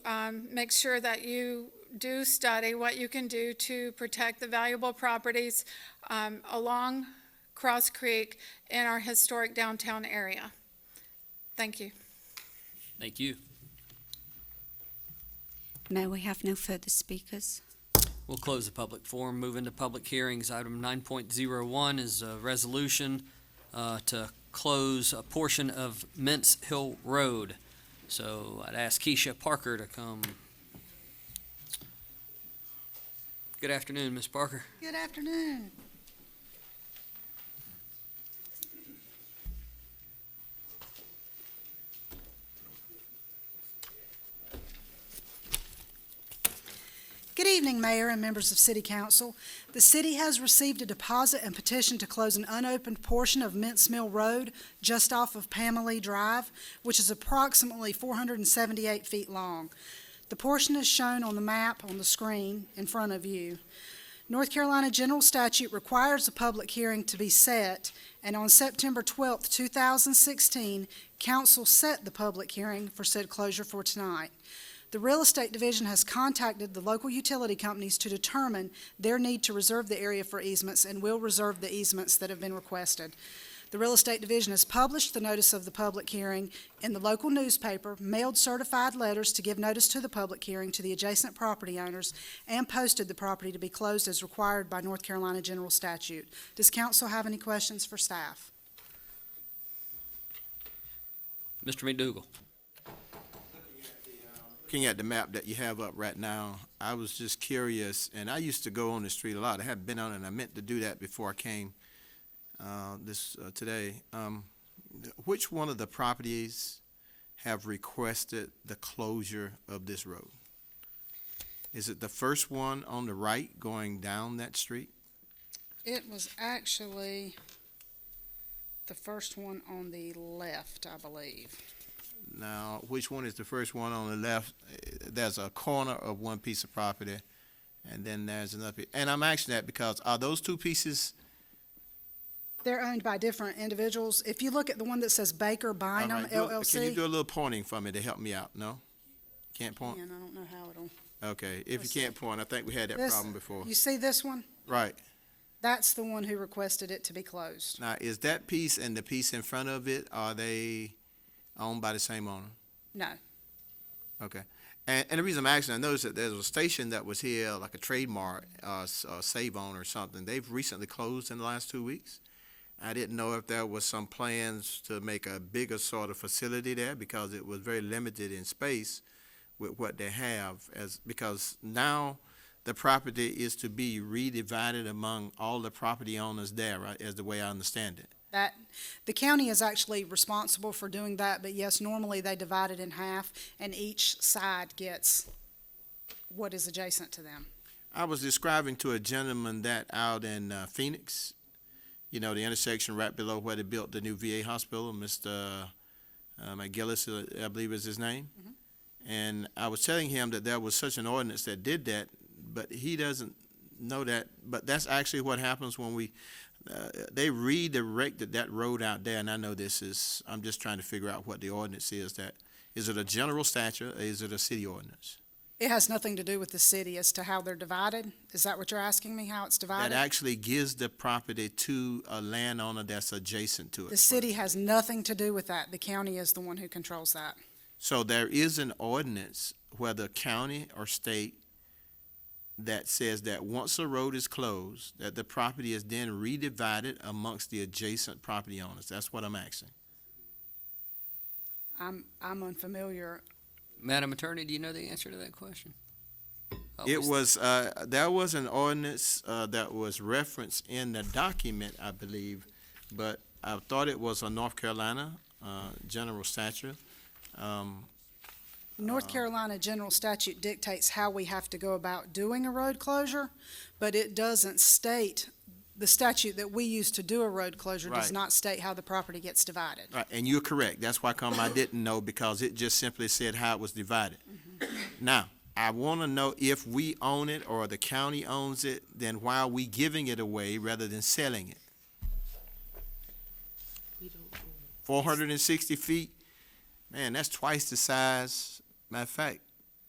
make sure that you do study what you can do to protect the valuable properties along Cross Creek in our historic downtown area. Thank you. Thank you. Mayor, we have no further speakers. We'll close the public forum, move into public hearings. Item 9.01 is a resolution to close a portion of Mintz Hill Road. So I'd ask Keisha Parker to come. Good afternoon, Ms. Parker. Good afternoon. Good evening, Mayor and members of City Council. The city has received a deposit and petition to close an unopened portion of Mintz Mill Road just off of Pamela Drive, which is approximately 478 feet long. The portion is shown on the map on the screen in front of you. North Carolina General Statute requires a public hearing to be set, and on September 12th, 2016, Council set the public hearing for said closure for tonight. The Real Estate Division has contacted the local utility companies to determine their need to reserve the area for easements and will reserve the easements that have been requested. The Real Estate Division has published the notice of the public hearing in the local newspaper, mailed certified letters to give notice to the public hearing to the adjacent property owners, and posted the property to be closed as required by North Carolina General Statute. Does council have any questions for staff? Mr. McDougal. Looking at the map that you have up right now, I was just curious, and I used to go on the street a lot. I haven't been on it, and I meant to do that before I came today. Which one of the properties have requested the closure of this road? Is it the first one on the right going down that street? It was actually the first one on the left, I believe. Now, which one is the first one on the left? There's a corner of one piece of property, and then there's another. And I'm asking that because are those two pieces? They're owned by different individuals. If you look at the one that says Baker Bynum All right, LLC. Can you do a little pointing for me to help me out? No? Can't point? And I don't know how it'll. Okay, if you can't point, I think we had that This- problem before. You see this one? Right. That's the one who requested it to be closed. Now, is that piece and the piece in front of it, are they owned by the same owner? No. Okay. And the reason I'm asking, I noticed that there's a station that was here, like a trademark, Save-On or something. They've recently closed in the last 2 weeks. I didn't know if there was some plans to make a bigger sort of facility there because it was very limited in space with what they have because now the property is to be redivided among all the property owners there, right, as the way I understand it. That, the county is actually responsible for doing that, but yes, normally they divide it in half and each side gets what is adjacent to them. I was describing to a gentleman that out in Phoenix, you know, the intersection right below where they built the new VA hospital, Mr. McGillis, I believe is his name. Mhm. And I was telling him that there was such an ordinance that did that, but he doesn't know that. But that's actually what happens when they redirected that road out there. And I know I'm just trying to figure out what the ordinance is. Is it a general statute or is it a city ordinance? It has nothing to do with the city as to how they're divided. Is that what you're asking me, how it's divided? That actually gives the property to a landowner that's adjacent to it. The city has nothing to do with that. The county is the one who controls that. So there is an ordinance, whether county or state, that says that once a road is closed, that the property is then redivided amongst the adjacent property owners. That's what I'm asking. I'm unfamiliar. Madam Attorney, do you know the answer to that question? It was, there was an ordinance that was referenced in the document, I believe, but I thought it was a North Carolina general statute. North Carolina general statute dictates how we have to go about doing a road closure, but it doesn't state, the statute that we use to do a road closure does Right. not state how the property gets divided. Right, and you're correct. That's why I didn't know, because it just simply said how it was divided. Now, I want to know if we own it or the county owns it, then why are we giving it away rather than selling it? 460 feet? Man, that's twice the size. Matter of fact,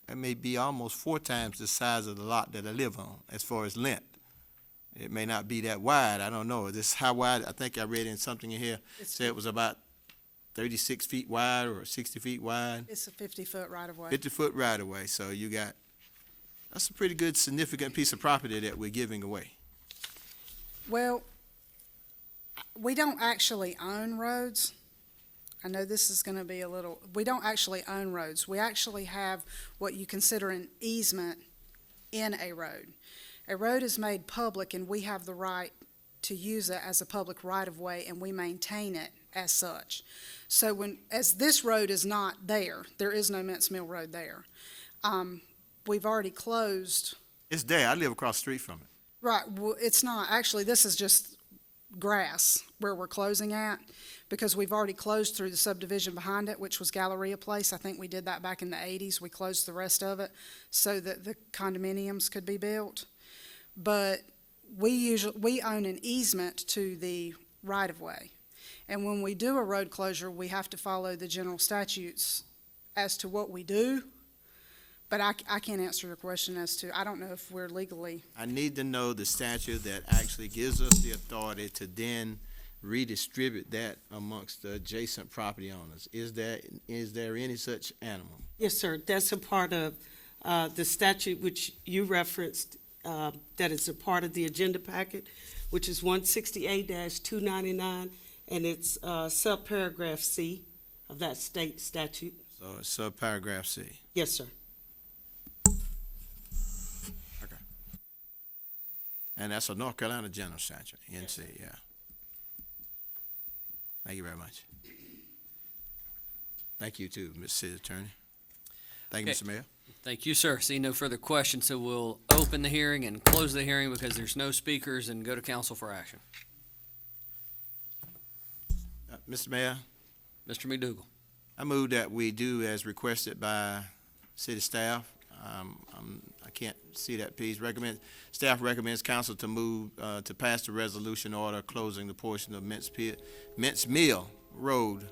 that may be almost 4 times the size of the lot that I live on as far as length. It may not be that wide, I don't know. This how wide, I think I read in something in here, said it was about 36 feet wide or 60 feet wide. It's a 50-foot right-of-way. 50-foot right-of-way, so that's a pretty good significant piece of property that we're giving away. Well, we don't actually own roads. I know this is going to be we don't actually own roads. We actually have what you consider an easement in a road. A road is made public, and we have the right to use it as a public right-of-way, and we maintain it as such. So as this road is not there is no Mince Mill Road there. We've already closed. It's there, I live across the street from it. Right, well, it's not. Actually, this is just grass where we're closing at, because we've already closed through the subdivision behind it, which was Galleria Place. I think we did that back in the 80s. We closed the rest of it so that the condominiums could be built. But we own an easement to the right-of-way. And when we do a road closure, we have to follow the general statutes as to what we do. But I can't answer your question as to, I don't know if we're legally, I need to know the statute that actually gives us the authority to then redistribute that amongst the adjacent property owners. Is there any such animal? Yes, sir. That's a part of the statute which you referenced, that is a part of the agenda packet, which is 168-299, and it's subparagraph C of that state statute. So it's subparagraph C. Yes, sir. And that's a North Carolina general statute, NC, yeah. Thank you very much. Thank you too, Mr. City Attorney. Thank you, Okay. Mr. Mayor. Thank you, sir. See no further questions, so we'll open the hearing and close the hearing because there's no speakers and go to council for action. Mr. Mayor, Mr. McDougal. I move that we do as requested by city staff. I can't see that piece. Staff recommends council to move, to pass the resolution order closing the portion of Mince Mill Road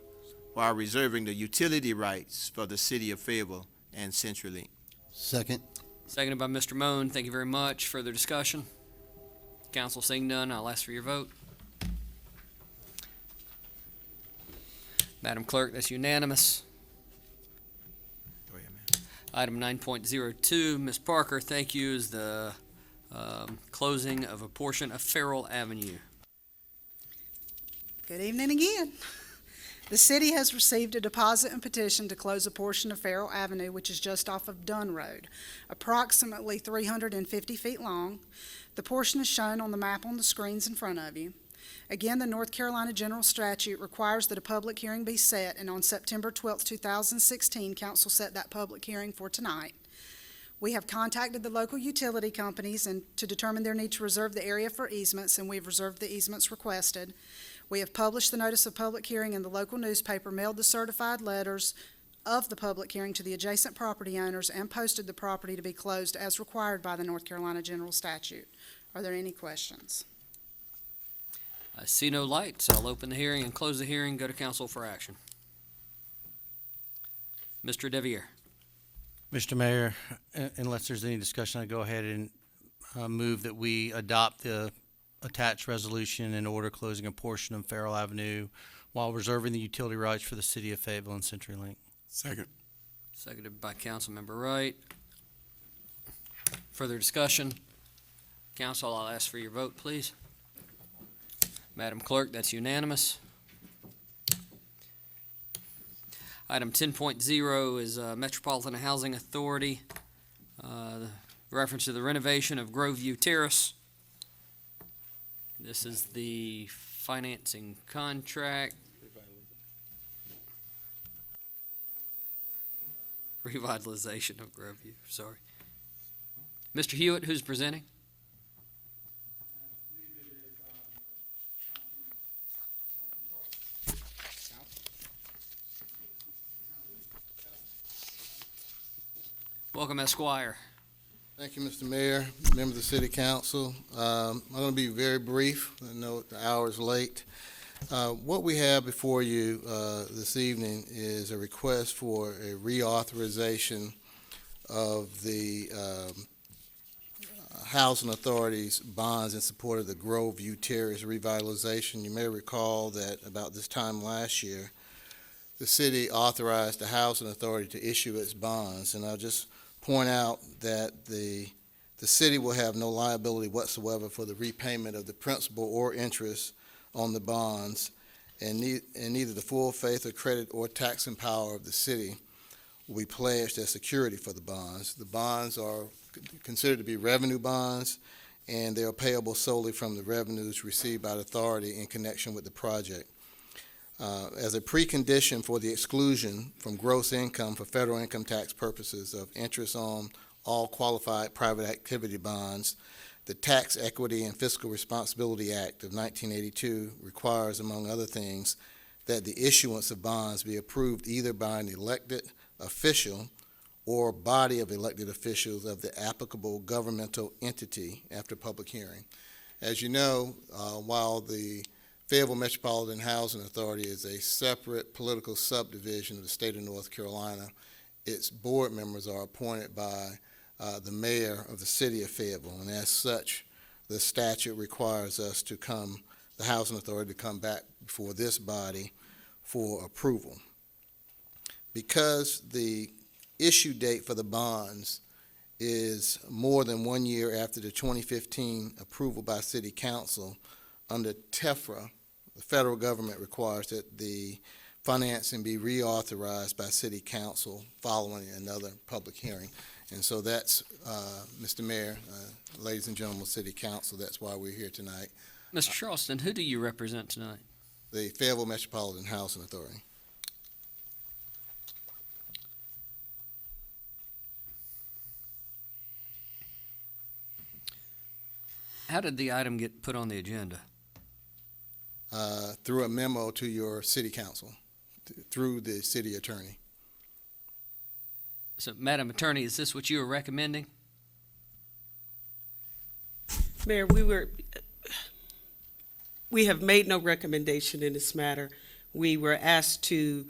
while reserving the utility rights for the city of Fayetteville and CenturyLink. Second. Seconded by Mr. Moan. Thank you very much. Further discussion? Council seeing none, I'll ask for your vote. Madam Clerk, that's unanimous. Go ahead, man. Item 9.02, Ms. Parker, thank you, is the closing of a portion of Farrell Avenue. good evening again. The city has received a deposit and petition to close a portion of Farrell Avenue, which is just off of Dunn Road, approximately 350 feet long. The portion is shown on the map on the screens in front of you. Again, the North Carolina General Statute requires that a public hearing be set, and on September 12, 2016, council set that public hearing for tonight. We have contacted the local utility companies and to determine their need to reserve the area for easements, and we've reserved the easements requested. We have published the notice of public hearing in the local newspaper, mailed the certified letters of the public hearing to the adjacent property owners, and posted the property to be closed as required by the North Carolina General Statute. Are there any questions? I see no lights. I'll open the hearing and close the hearing, go to council for action. Mr. Deviere. Mr. Mayor, unless there's any discussion, I go ahead and move that we adopt the attached resolution in order closing a portion of Farrell Avenue while reserving the utility rights for the city of Fayetteville and CenturyLink. Second. Seconded by Councilmember Wright. Further discussion? Council, I'll ask for your vote, please. Madam Clerk, that's unanimous. Item 10.0 is Metropolitan Housing Authority, reference to the renovation of Groveview Terrace. This is the financing contract. Revitalization of Groveview, sorry. Mr. Hewitt, who's presenting? Welcome, Esquire. Thank you, Mr. Mayor, members of the City Council. I'm going to be very brief. I know the hour is late. What we have before you this evening is a request for a reauthorization of the Housing Authority's bonds in support of the Groveview Terrace revitalization. You may recall that about this time last year, the city authorized the Housing Authority to issue its bonds, and I'll just point out that the city will have no liability whatsoever for the repayment of the principal or interest on the bonds, and neither the full faith or credit or taxing power of the city will be pledged as security for the bonds. The bonds are considered to be revenue bonds, and they are payable solely from the revenues received by the authority in connection with the project. As a precondition for the exclusion from gross income for federal income tax purposes of interest on all qualified private activity bonds, the Tax Equity and Fiscal Responsibility Act of 1982 requires, among other things, that the issuance of bonds be approved either by an elected official or body of elected officials of the applicable governmental entity after public hearing. As you know, while the Fayetteville Metropolitan Housing Authority is a separate political subdivision of the state of North Carolina, its board members are appointed by the mayor of the city of Fayetteville, and as such, the statute requires us to come, the housing authority, to come back before this body for approval. Because the issue date for the bonds is more than 1 year after the 2015 approval by City Council, under TEFRA, the federal government requires that the financing be reauthorized by City Council following another public hearing. And so that's, Mr. Mayor, ladies and gentlemen of City Council, that's why we're here tonight. Mr. Charleston, who do you represent tonight? The Fayetteville Metropolitan Housing Authority. How did the item get put on the agenda? Through a memo to your City Council, through the city attorney. So, Madam Attorney, is this what you were recommending? Mayor, we have made no recommendation in this matter. We were asked to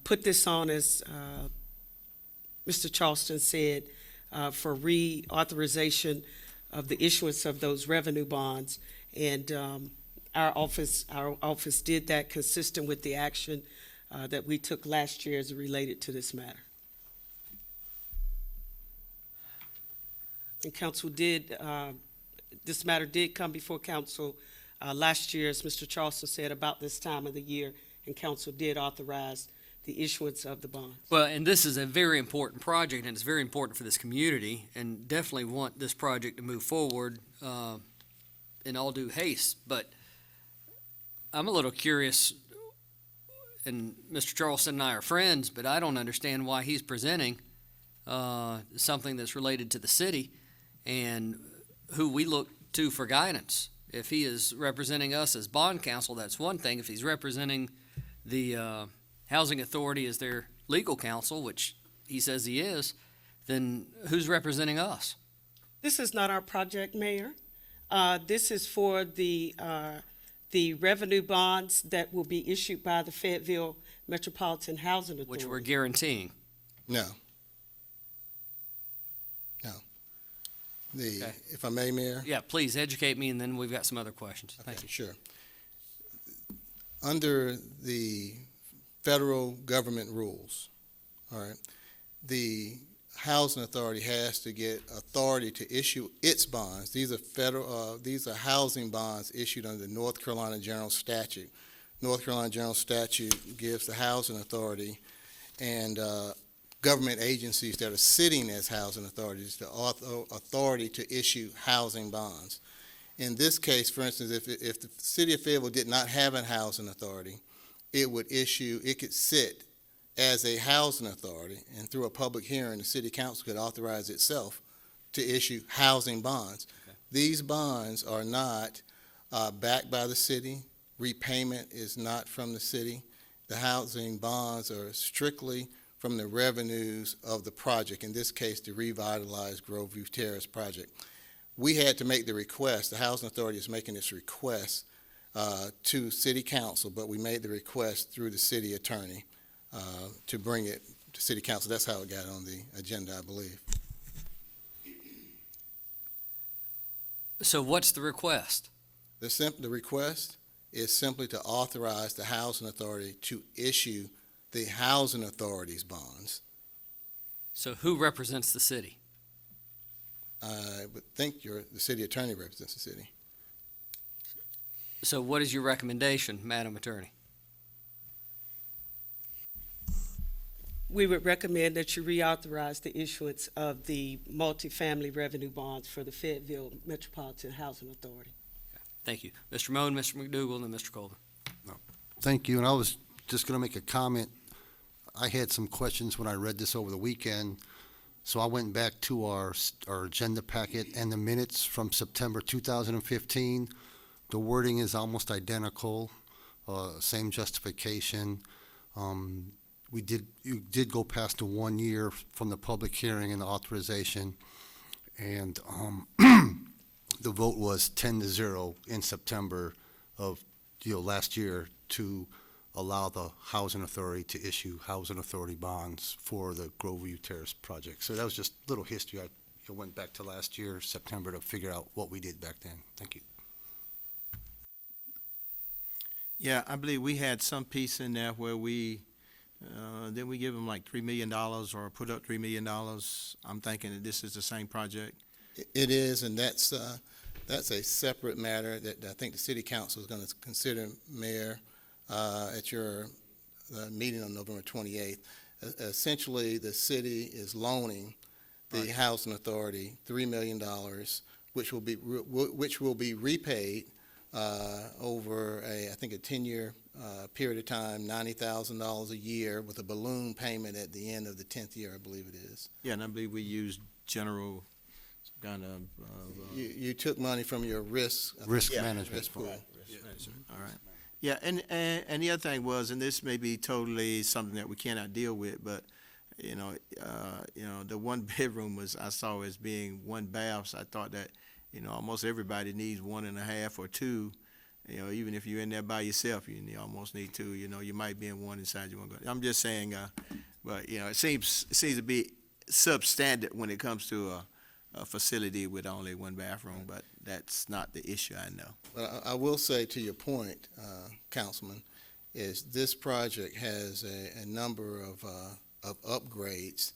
put this on, as Mr. Charleston said, for reauthorization of the issuance of those revenue bonds. And our office did that consistent with the action that we took last year as related to this matter. And council did, this matter did come before council last year, as Mr. Charleston said, about this time of the year, and council did authorize the issuance of the bonds. Well, and this is a very important project, and it's very important for this community, and definitely want this project to move forward in all due haste. But I'm a little curious, and Mr. Charleston and I are friends, but I don't understand why he's presenting something that's related to the city and who we look to for guidance. If he is representing us as bond counsel, that's one thing. If he's representing the Housing Authority as their legal counsel, which he says he is, then who's representing us? This is not our project, Mayor. This is for the revenue bonds that will be issued by the Fayetteville Metropolitan Housing Authority. Which we're guaranteeing. No. Okay. If I may, Mayor? Yeah, please educate me, and then we've got some other questions. Thank you. Sure. Under the federal government rules, all right, the Housing Authority has to get authority to issue its bonds. These are housing bonds issued under the North Carolina General Statute. North Carolina General Statute gives the Housing Authority and government agencies that are sitting as housing authorities the authority to issue housing bonds. In this case, for instance, if the city of Fayetteville did not have a housing authority, it could sit as a housing authority, and through a public hearing, the city council could authorize itself to issue housing bonds. Okay. These bonds are not backed by the city. Repayment is not from the city. The housing bonds are strictly from the revenues of the project, in this case, the revitalized Groveview Terrace project. We had to make the request, the Housing Authority is making this request to City Council, but we made the request through the city attorney to bring it to City Council. That's how it got on the agenda, I believe. So what's the request? The request is simply to authorize the Housing Authority to issue the Housing Authority's bonds. So who represents the city? I would think the city attorney represents the city. So what is your recommendation, Madam Attorney? We would recommend that you reauthorize the issuance of the multifamily revenue bonds for the Fayetteville Metropolitan Housing Authority. Thank you. Mr. Moan, Mr. McDougal, and then Mr. Colvin. Thank you, and I was just going to make a comment. I had some questions when I read this over the weekend, so I went back to our agenda packet and the minutes from September 2015. The wording is almost identical, same justification. You did go past the 1 year from the public hearing and the authorization, and the vote was 10-0 in September of last year to allow the Housing Authority to issue Housing Authority bonds for the Groveview Terrace project. So that was just a little history. I went back to last year, September, to figure out what we did back then. Thank you. Yeah, I believe we had some piece in there where then we give them like $3 million or put up $3 million. I'm thinking that this is the same project. It is, and that's a separate matter that I think the city council is going to consider, Mayor, at your meeting on November 28th. Essentially, the city is loaning the Housing Authority $3 million, which will be repaid over I think a 10-year period of time, $90,000 a year, with a balloon payment at the end of the 10th year, I believe it is. Yeah, and I believe we used general kind of. You took money from your risk management pool. Risk management. All right. Yeah, and the other thing was, and this may be totally something that we cannot deal with, but the one bedroom I saw as being one bath. So I thought that almost everybody needs 1.5 or 2. Even if you're in there by yourself, you almost need 2. You might be in one inside. You want to go. I'm just saying, but it seems to be substandard when it comes to a facility with only one bathroom. But that's not the issue, I know. Well, I will say to your point, Councilman, is this project has a number of upgrades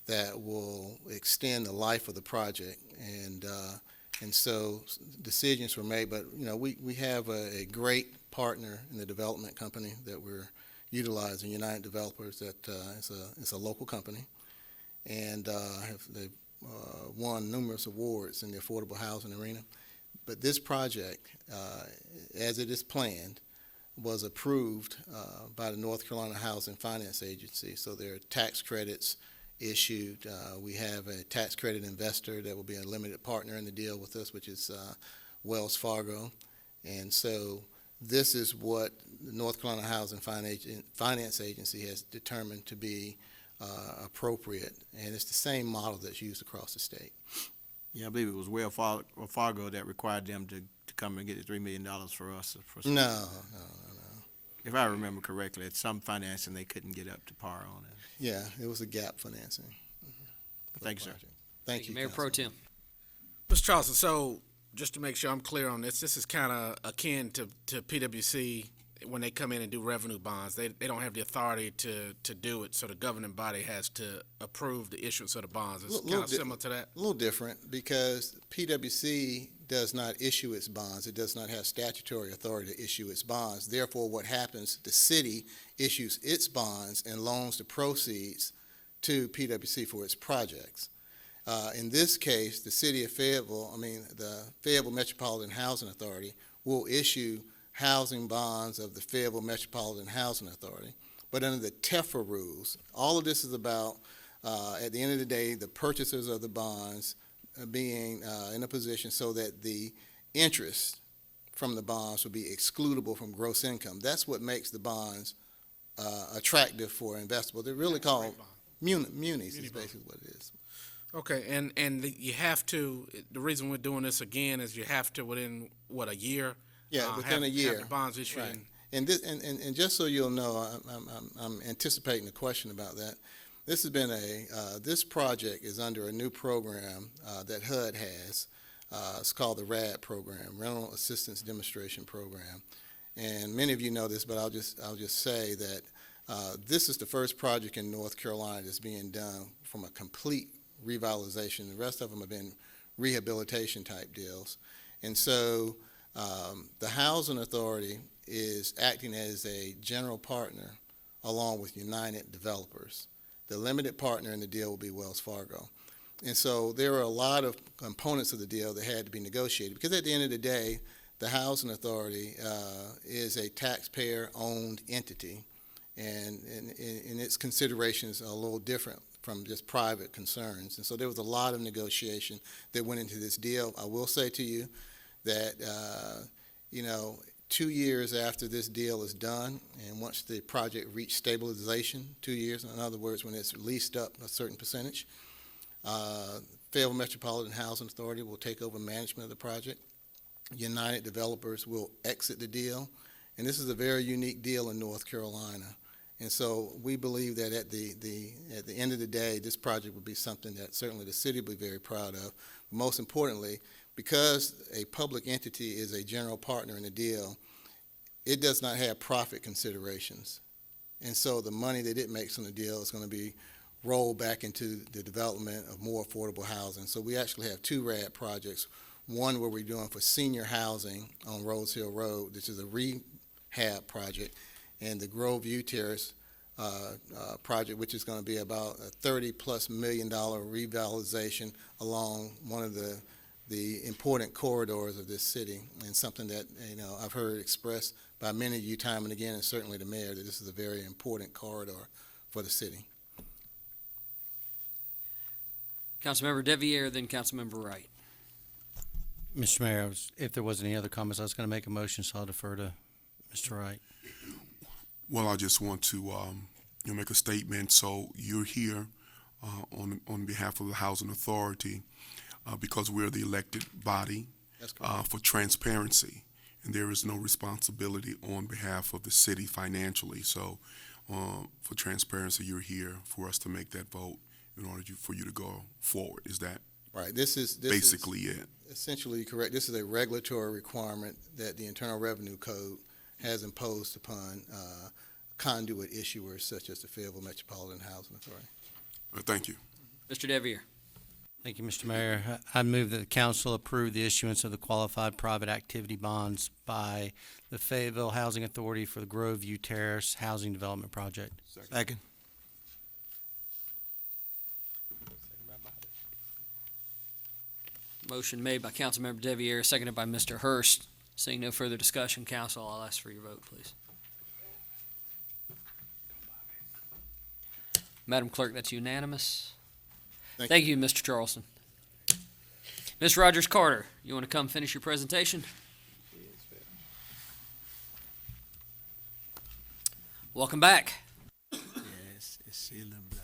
that will extend the life of the project, and so decisions were made. But we have a great partner in the development company that we're utilizing, United Developers. That it's a local company, and they've won numerous awards in the affordable housing arena. But this project, as it is planned, was approved by the North Carolina Housing Finance Agency. So there are tax credits issued. We have a tax credit investor that will be a limited partner in the deal with us, which is Wells Fargo. And so this is what the North Carolina Housing Finance Agency has determined to be appropriate. And it's the same model that's used across the state. Yeah, I believe it was Wells Fargo that required them to come and get the $3 million for us. No. If I remember correctly, it's some financing they couldn't get up to par on it. Yeah, it was a gap financing. Thank you, sir. Thank you, Mayor Pro Tem. Mr. Charleston, so just to make sure I'm clear on this is kind of akin to PwC when they come in and do revenue bonds. They don't have the authority to do it, so the governing body has to approve the issuance of the bonds. It's kind of similar to that? A little different, because PwC does not issue its bonds. It does not have statutory authority to issue its bonds. Therefore, what happens, the city issues its bonds and loans the proceeds to PwC for its projects. In this case, the city of Fayetteville, the Fayetteville Metropolitan Housing Authority will issue housing bonds of the Fayetteville Metropolitan Housing Authority, but under the TEFRA rules. All of this is about, at the end of the day, the purchasers of the bonds being in a position so that the interest from the bonds will be excludable from gross income. That's what makes the bonds attractive for investable. They're really called munis is basically what it is. Okay, and you have to, the reason we're doing this again is you have to within, a year? Yeah, within a year. Have the bonds issued. Right. And just so you'll know, I'm anticipating a question about that. This has been this project is under a new program that HUD has. It's called the RAD program, Rental Assistance Demonstration Program. And many of you know this, but I'll just say that this is the first project in North Carolina that's being done from a complete revitalization. The rest of them have been rehabilitation type deals. And so the Housing Authority is acting as a general partner along with United Developers. The limited partner in the deal will be Wells Fargo. And so there are a lot of components of the deal that had to be negotiated, because at the end of the day, the Housing Authority is a taxpayer-owned entity, and its considerations are a little different from just private concerns. And so there was a lot of negotiation that went into this deal. I will say to you that, 2 years after this deal is done, and once the project reached stabilization, 2 years, in other words, when it's leased up a certain percentage, Fayetteville Metropolitan Housing Authority will take over management of the project. United Developers will exit the deal, And this is a very unique deal in North Carolina. And so we believe that at the end of the day, this project would be something that certainly the city would be very proud of. Most importantly, because a public entity is a general partner in the deal, it does not have profit considerations. And so the money that it makes on the deal is going to be rolled back into the development of more affordable housing. So we actually have two RAD projects, one where we're doing for senior housing on Rose Hill Road, which is a rehab project, and the Grove View Terrace project, which is going to be about a $30+ million revitalization along one of the important corridors of this city, and something that I've heard expressed by many of you time and again, and certainly the mayor, that this is a very important corridor for the city. Councilmember Deviere, then Councilmember Wright. Mr. Mayor, if there wasn't any other comments, I was going to make a motion, so I'll defer to Mr. Wright. Well, I just want to make a statement. So you're here on behalf of the Housing Authority because we're the elected body for transparency, and there is no responsibility on behalf of the city financially. So for transparency, you're here for us to make that vote in order for you to go forward. Is that right? This is basically it. Essentially correct. This is a regulatory requirement that the Internal Revenue Code has imposed upon conduit issuers such as the Fayetteville Metropolitan Housing Authority. Thank you. Mr. Deviere. Thank you, Mr. Mayor. I move that the council approve the issuance of the qualified private activity bonds by the Fayetteville Housing Authority for the Grove View Terrace Housing Development Project. Second. Motion made by Councilmember Deviere, seconded by Mr. Hurst. Seeing no further discussion, council, I'll ask for your vote, please. Madam Clerk, that's unanimous. Thank you, Mr. Charleston. Ms. Rogers Carter, you want to come finish your presentation? Welcome back. Yes, it's a little blush.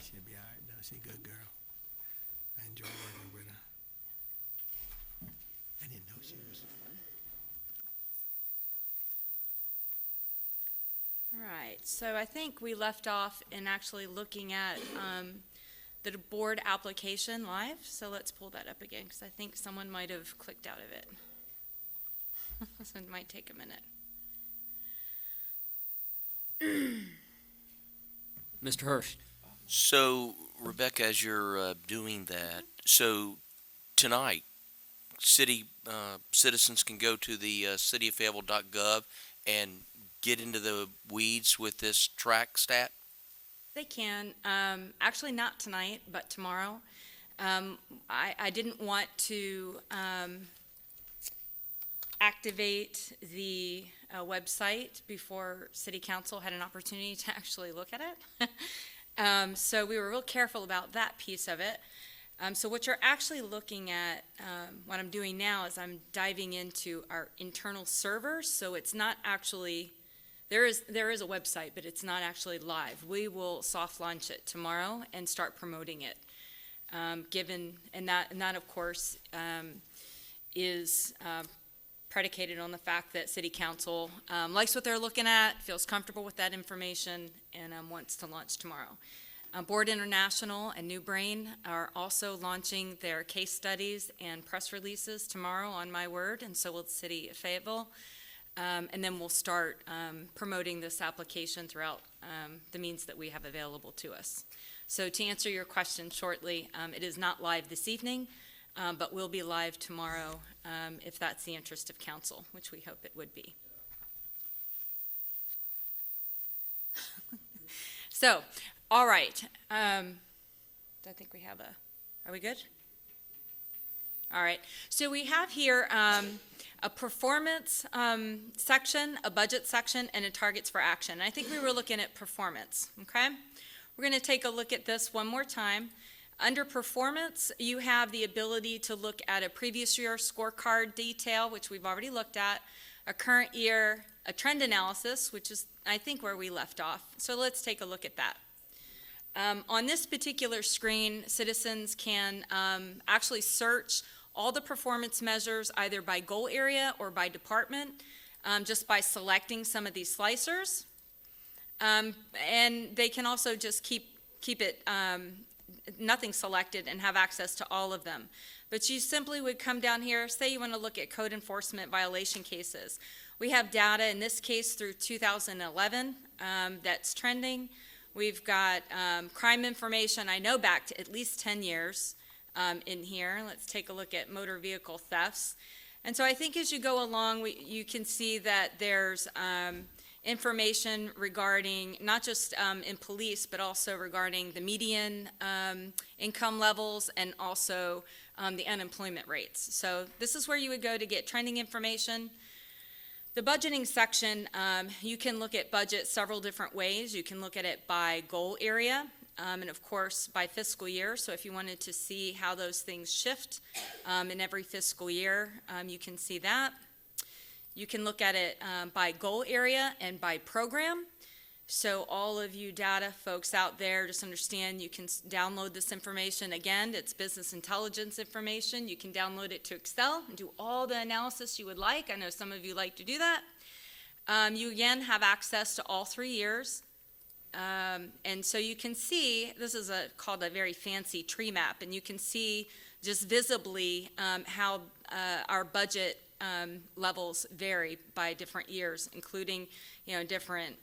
She'll be all right, though. She's a good girl. I enjoy working with her. I didn't know she was. All right, so I think we left off in actually looking at the board application live, so let's pull that up again, because I think someone might have clicked out of it. So it might take a minute. Mr. Hurst. So, Rebecca, as you're doing that, so tonight, city citizens can go to the cityoffayetteville.gov and get into the weeds with this track stat? They can. Actually, not tonight, but tomorrow. I didn't want to activate the website before City Council had an opportunity to actually look at it. So we were real careful about that piece of it. So what you're actually looking at, what I'm doing now is I'm diving into our internal server, so it's not actually. There is a website, but it's not actually live. We will soft launch it tomorrow and start promoting it. And that of course is predicated on the fact that City Council likes what they're looking at, feels comfortable with that information, and wants to launch tomorrow. Board International and New Brain are also launching their case studies and press releases tomorrow on my word, and so will the City of Fayetteville. And then we'll start promoting this application throughout the means that we have available to us. So to answer your question shortly, it is not live this evening, but will be live tomorrow if that's the interest of council, which we hope it would be. So, all right. I think we have are we good? All right. So we have here a performance section, a budget section, and a targets for action. And I think we were looking at performance, okay? We're going to take a look at this one more time. Under performance, you have the ability to look at a previous year scorecard detail, which we've already looked at, a current year, a trend analysis, which is, I think, where we left off. So let's take a look at that. On this particular screen, citizens can actually search all the performance measures either by goal area or by department. just by selecting some of these slicers. And they can also just keep it nothing selected and have access to all of them. But you simply would come down here, say you want to look at code enforcement violation cases. We have data in this case through 2011 that's trending. We've got crime information, I know back to at least 10 years in here. Let's take a look at motor vehicle thefts. And so I think as you go along, you can see that there's information regarding not just in police, but also regarding the median income levels and also the unemployment rates. So this is where you would go to get trending information. The budgeting section, you can look at budget several different ways. You can look at it by goal area and of course by fiscal year. So if you wanted to see how those things shift in every fiscal year, you can see that. You can look at it by goal area and by program. So all of you data folks out there, just understand you can download this information. Again, it's business intelligence information. You can download it to Excel and do all the analysis you would like. I know some of you like to do that. You again have access to all 3 years. And so you can see, this is called a very fancy tree map, and you can see just visibly how our budget levels vary by different years, including, different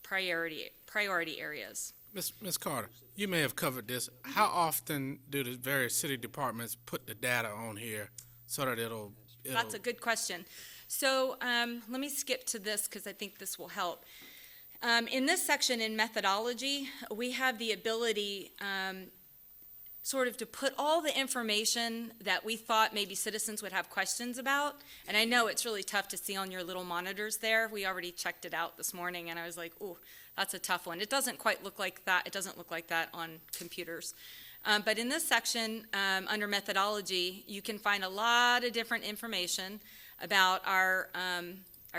priority areas. Ms. Carter, you may have covered this. How often do the various city departments put the data on here so that it'll That's a good question. So let me skip to this because I think this will help. In this section in methodology, we have the ability sort of to put all the information that we thought maybe citizens would have questions about. And I know it's really tough to see on your little monitors there. We already checked it out this morning and I was like, ooh, that's a tough one. It doesn't quite look like that. It doesn't look like that on computers. But in this section, under methodology, you can find a lot of different information about our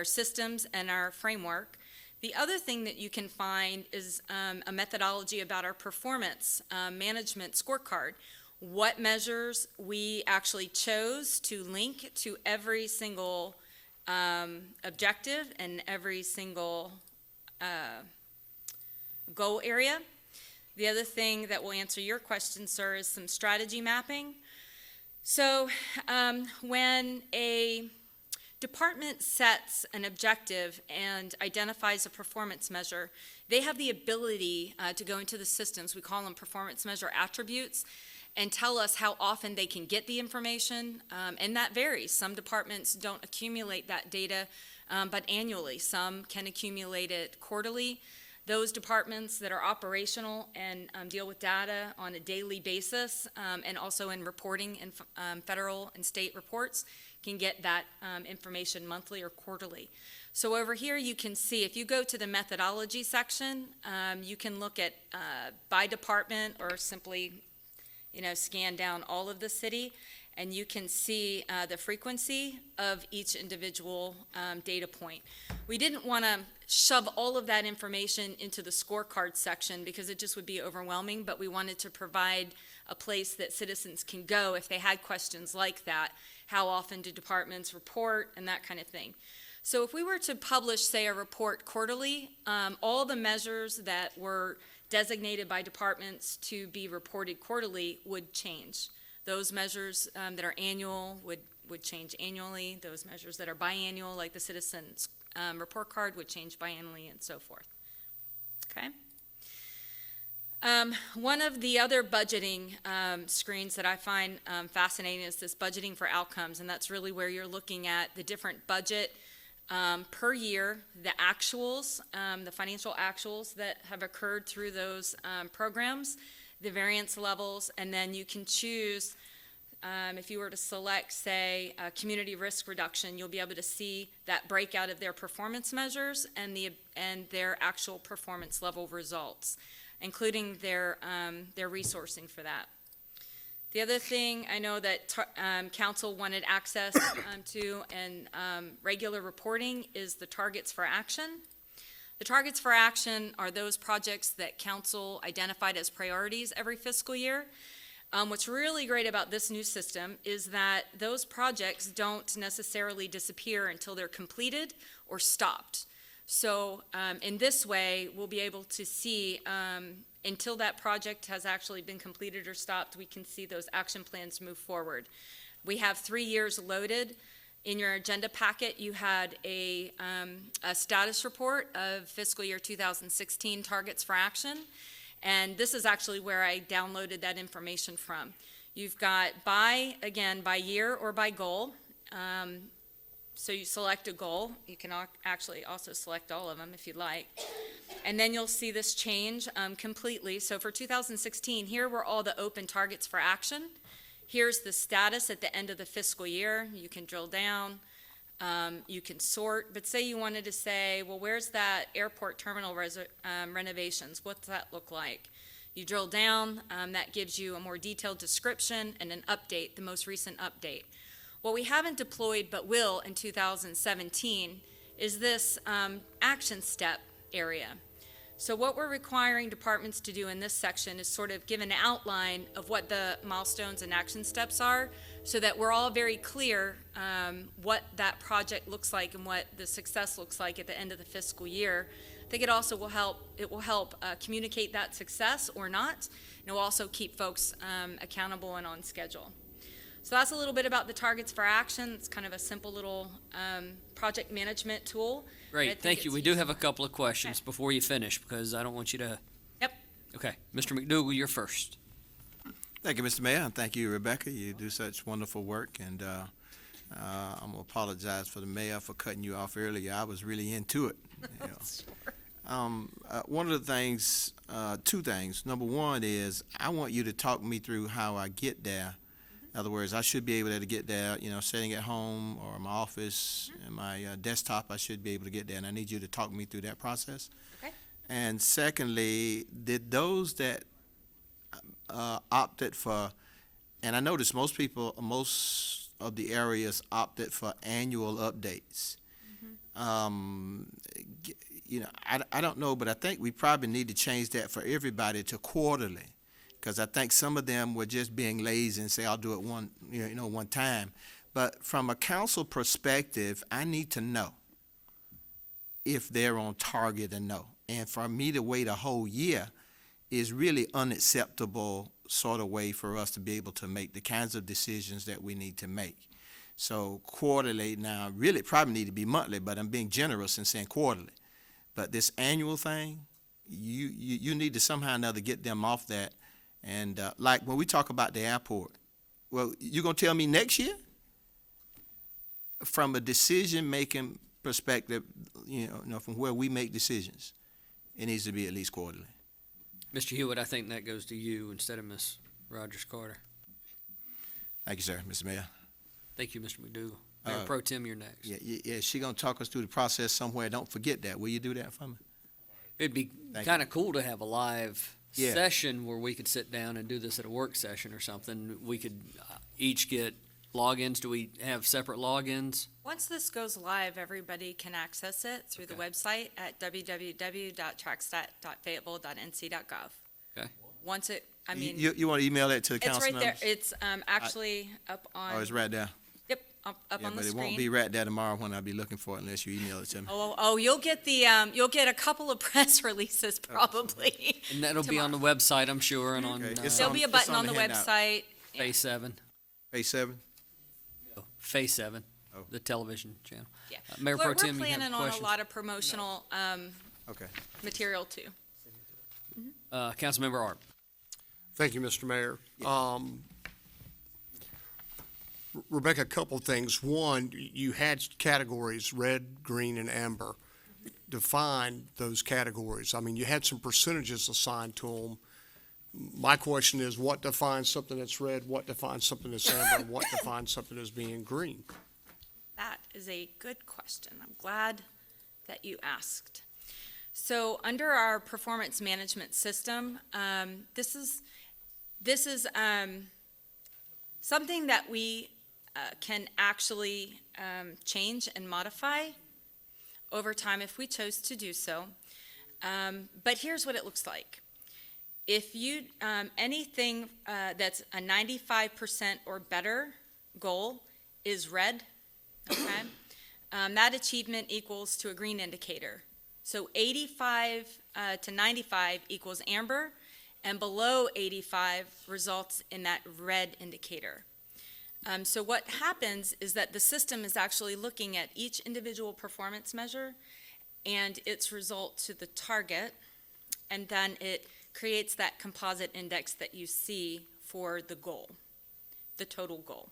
systems and our framework. The other thing that you can find is a methodology about our performance management scorecard. What measures we actually chose to link to every single objective and every single goal area. The other thing that will answer your question, sir, is some strategy mapping. So when a department sets an objective and identifies a performance measure, they have the ability to go into the systems, we call them performance measure attributes, and tell us how often they can get the information, and that varies. Some departments don't accumulate that data, but annually. Some can accumulate it quarterly. Those departments that are operational and deal with data on a daily basis and also in reporting in federal and state reports can get that information monthly or quarterly. So over here you can see, if you go to the methodology section, you can look at by department or simply scan down all of the city, and you can see the frequency of each individual data point. We didn't want to shove all of that information into the scorecard section because it just would be overwhelming, but we wanted to provide a place that citizens can go if they had questions like that. How often do departments report and that kind of thing. So if we were to publish, say, a report quarterly, all the measures that were designated by departments to be reported quarterly would change. Those measures that are annual would change annually. Those measures that are biannual, like the citizens report card, would change biannually and so forth. Okay? One of the other budgeting screens that I find fascinating is this budgeting for outcomes, and that's really where you're looking at the different budget per year, the actuals, the financial actuals that have occurred through those programs, the variance levels, and then you can choose, if you were to select, say, community risk reduction, you'll be able to see that breakout of their performance measures and their actual performance level results, including their resourcing for that. The other thing I know that council wanted access to and regular reporting is the targets for action. The targets for action are those projects that council identified as priorities every fiscal year. What's really great about this new system is that those projects don't necessarily disappear until they're completed or stopped. So in this way, we'll be able to see, until that project has actually been completed or stopped, we can see those action plans move forward. We have 3 years loaded. In your agenda packet, you had a status report of fiscal year 2016 targets for action. And this is actually where I downloaded that information from. You've got by year or by goal. So you select a goal. You can actually also select all of them if you'd like. And then you'll see this change completely. So for 2016, here were all the open targets for action. Here's the status at the end of the fiscal year. You can drill down. You can sort, but say you wanted to say, well, where's that airport terminal renovations? What's that look like? You drill down, that gives you a more detailed description and an update, the most recent update. What we haven't deployed but will in 2017 is this action step area. So what we're requiring departments to do in this section is sort of give an outline of what the milestones and action steps are, so that we're all very clear what that project looks like and what the success looks like at the end of the fiscal year. I think it also will help communicate that success or not, and it will also keep folks accountable and on schedule. So that's a little bit about the targets for action. It's kind of a simple little project management tool. Great, thank you. We do have a couple of questions before you finish, because I don't want you to. Yep. Okay, Mr. McDougal, you're first. Thank you, Mr. Mayor, and thank you, Rebecca. You do such wonderful work, and I'm going to apologize for the mayor for cutting you off earlier. I was really into it. You know. One of the things, two things. Number one is I want you to talk me through how I get there. In other words, I should be able to get there, you know, sitting at home or my office and my desktop, I should be able to get there, and I need you to talk me through that process. Okay. And secondly, did those that opted for, and I noticed most of the areas opted for annual updates. You know, I don't know, but I think we probably need to change that for everybody to quarterly, because I think some of them were just being lazy and say, I'll do it one time. But from a council perspective, I need to know if they're on target or no. And for me to wait a whole year is really unacceptable sort of way for us to be able to make the kinds of decisions that we need to make. So quarterly now, really probably need to be monthly, but I'm being generous in saying quarterly. But this annual thing, you need to somehow or another get them off that. And like when we talk about the airport, well, you're going to tell me next year? From a decision-making perspective, you know, from where we make decisions, it needs to be at least quarterly. Mr. Hewitt, I think that goes to you instead of Ms. Rogers-Carter. Thank you, sir, Mr. Mayor. Thank you, Mr. McDougal. Mayor Pro Tem, you're next. Yeah, she's going to talk us through the process somewhere. Don't forget that. Will you do that for me? It'd be kind of cool to have a live session where we could sit down and do this at a work session or something. We could each get logins. Do we have separate logins? Once this goes live, everybody can access it through the website at www.trackstat.fayetteville.nc.gov. Okay. Once it, I mean. You want to email that to the council It's right there. members? It's actually up on. Oh, it's right there. Yep, up on the screen. But it won't be right there tomorrow when I'll be looking for it unless you email it to me. Oh, you'll get you'll get a couple of press releases probably. And that'll be on the website, I'm sure, and on There'll be a button on the website. Phase 7. Phase 7? Phase 7, the television channel. Yeah. Mayor Pro Tem, you We're have planning on a questions? lot of promotional material too. Councilmember Art. Thank you, Mr. Mayor. Rebecca, a couple of things. One, you had categories, red, green, and amber. Define those categories. I mean, you had some percentages assigned to them. My question is, what defines something that's red, what defines something that's amber, and what defines something as being green? That is a good question. I'm glad that you asked. So under our performance management system, this is something that we can actually change and modify over time if we chose to do so. But here's what it looks like. if you, anything that's a 95% or better goal is red, okay? That achievement equals to a green indicator. So 85 to 95 equals amber, and below 85 results in that red indicator. So what happens is that the system is actually looking at each individual performance measure and its result to the target, and then it creates that composite index that you see for the goal, the total goal.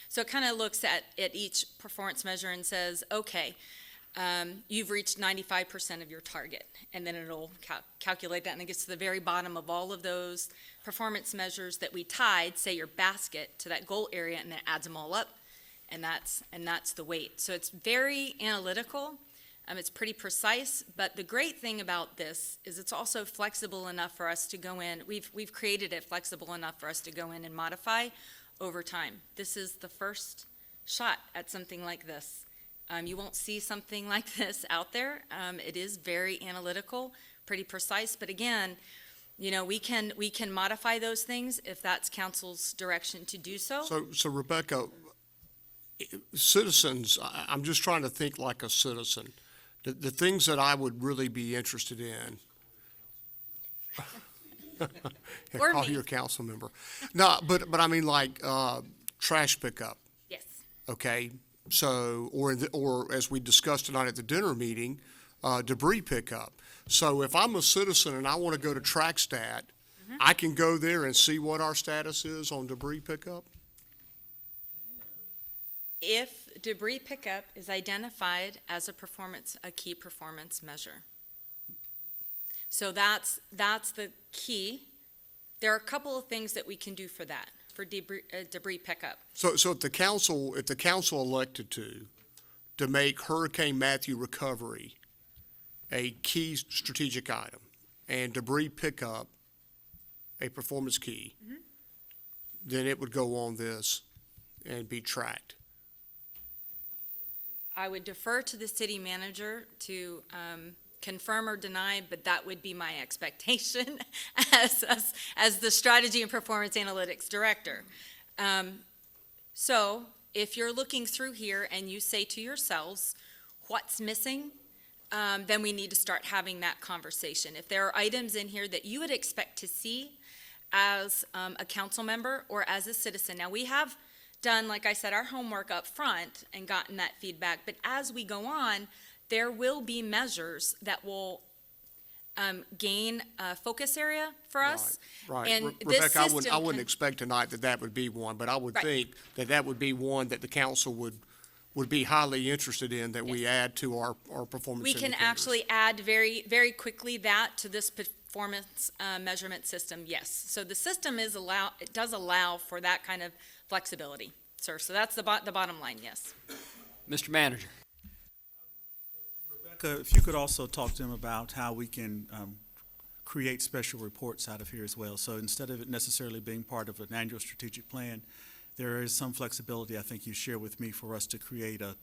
So it kind of looks at each performance measure and says, okay, you've reached 95% of your target, and then it'll calculate that, and it gets to the very bottom of all of those performance measures that we tied, say your basket, to that goal area, and then it adds them all up, and that's the weight. So it's very analytical. It's pretty precise, but the great thing about this is it's also flexible enough for us to go in. We've created it flexible enough for us to go in and modify over time. This is the first shot at something like this. You won't see something like this out there. It is very analytical, pretty precise, but again, you know, we can modify those things if that's council's direction to do so. So Rebecca, citizens, I'm just trying to think like a citizen. The things that I would really be interested in. Or Call me. your council member. No, but I mean like trash pickup. Yes. Okay, so or as we discussed tonight at the dinner meeting, debris pickup. So if I'm a citizen and I want to go to TrackStat, I can go there and see what our status is on debris pickup. If debris pickup is identified as a key performance measure. So that's the key. There are a couple of things that we can do for that, for debris pickup. So if the council elected to make Hurricane Matthew recovery a key strategic item and debris pickup a performance key, then it would go on this and be tracked. I would defer to the city manager to confirm or deny, but that would be my expectation as the strategy and performance analytics director. So if you're looking through here and you say to yourselves, what's missing? Then we need to start having that conversation. If there are items in here that you would expect to see as a council member or as a citizen. Now we have done, like I said, our homework up front and gotten that feedback, but as we go on, there will be measures that will gain a focus area for us. Right. And Rebecca, this I system wouldn't expect tonight that would be one, but I would think that would be one that the council would be highly interested in, that we add to our performance we can indicators. actually add very, very quickly that to this performance measurement system, yes. So the system it does allow for that kind of flexibility, sir. So that's the bottom line, yes. Mr. Manager. Rebecca, if you could also talk to them about how we can create special reports out of here as well. So instead of it necessarily being part of an annual strategic plan, there is some flexibility I think you share with me for us to create a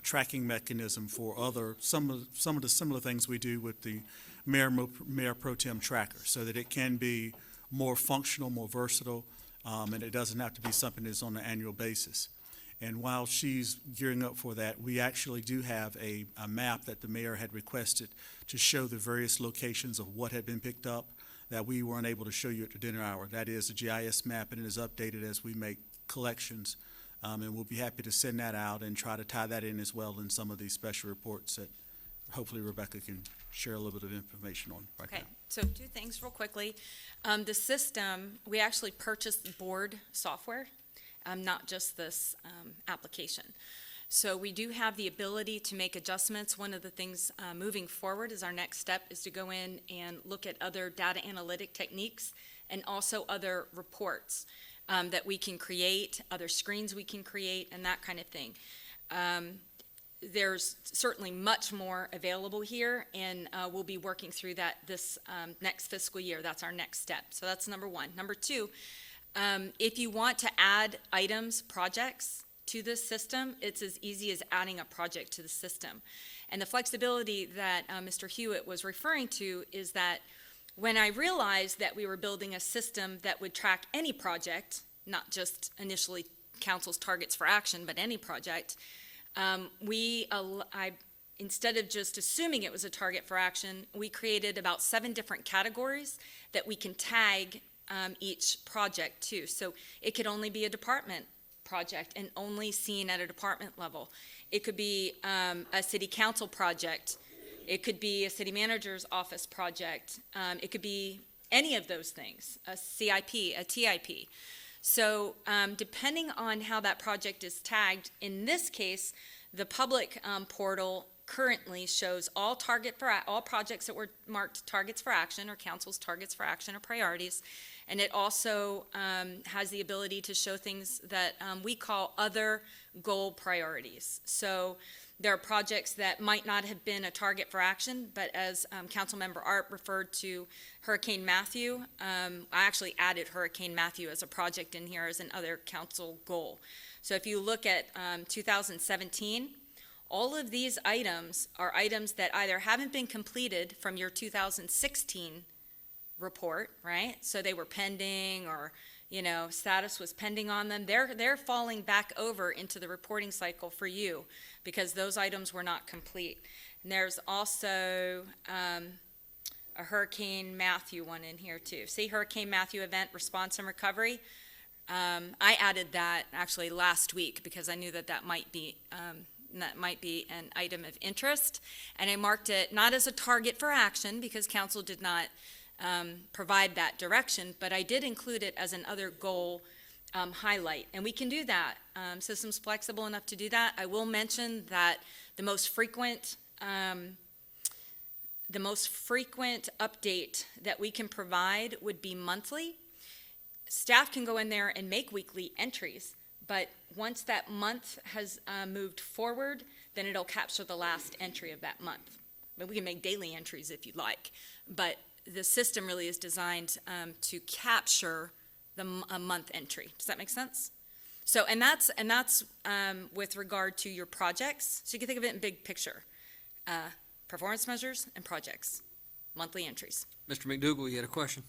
tracking mechanism for some of the similar things we do with the Mayor Pro Tem tracker, so that it can be more functional, more versatile, and it doesn't have to be something that's on an annual basis. And while she's gearing up for that, we actually do have a map that the mayor had requested to show the various locations of what had been picked up that we weren't able to show you at the dinner hour. That is a GIS map, and it is updated as we make collections. And we'll be happy to send that out and try to tie that in as well in some of these special reports that hopefully Rebecca can share a little bit of information on right now. Okay, so two things real quickly. The system, we actually purchased board software, not just this application. So we do have the ability to make adjustments. One of the things moving forward is our next step is to go in and look at other data analytic techniques and also other reports that we can create, other screens we can create, and that kind of thing. There's certainly much more available here, and we'll be working through that this next fiscal year. That's our next step. So that's number one. Number two, if you want to add items, projects to this system, it's as easy as adding a project to the system. And the flexibility that Mr. Hewitt was referring to is that when I realized that we were building a system that would track any project, not just initially council's targets for action, but any project, instead of just assuming it was a target for action, we created about 7 different categories that we can tag each project to. So it could only be a department project and only seen at a department level. It could be a city council project. It could be a city manager's office project. It could be any of those things, a CIP, a TIP. So depending on how that project is tagged, in this case, the public portal currently shows all projects that were marked targets for action or council's targets for action or priorities. And it also has the ability to show things that we call other goal priorities. So there are projects that might not have been a target for action, but as Councilmember Art referred to Hurricane Matthew, I actually added Hurricane Matthew as a project in here as another council goal. So if you look at 2017, all of these items are items that either haven't been completed from your 2016 report, right? So they were pending or, status was pending on them. They're falling back over into the reporting cycle for you because those items were not complete. And there's also a Hurricane Matthew one in here too. See, Hurricane Matthew event response and recovery. I added that actually last week because I knew that might be an item of interest. And I marked it not as a target for action because council did not provide that direction, but I did include it as another goal highlight. And we can do that. System's flexible enough to do that. I will mention that the most frequent update that we can provide would be monthly. Staff can go in there and make weekly entries, but once that month has moved forward, then it'll capture the last entry of that month. But we can make daily entries if you'd like, but the system really is designed to capture a month entry. Does that make sense? So, and that's with regard to your projects. So you can think of it in big picture. Performance measures and projects, monthly entries. Mr. McDougal, you had a question?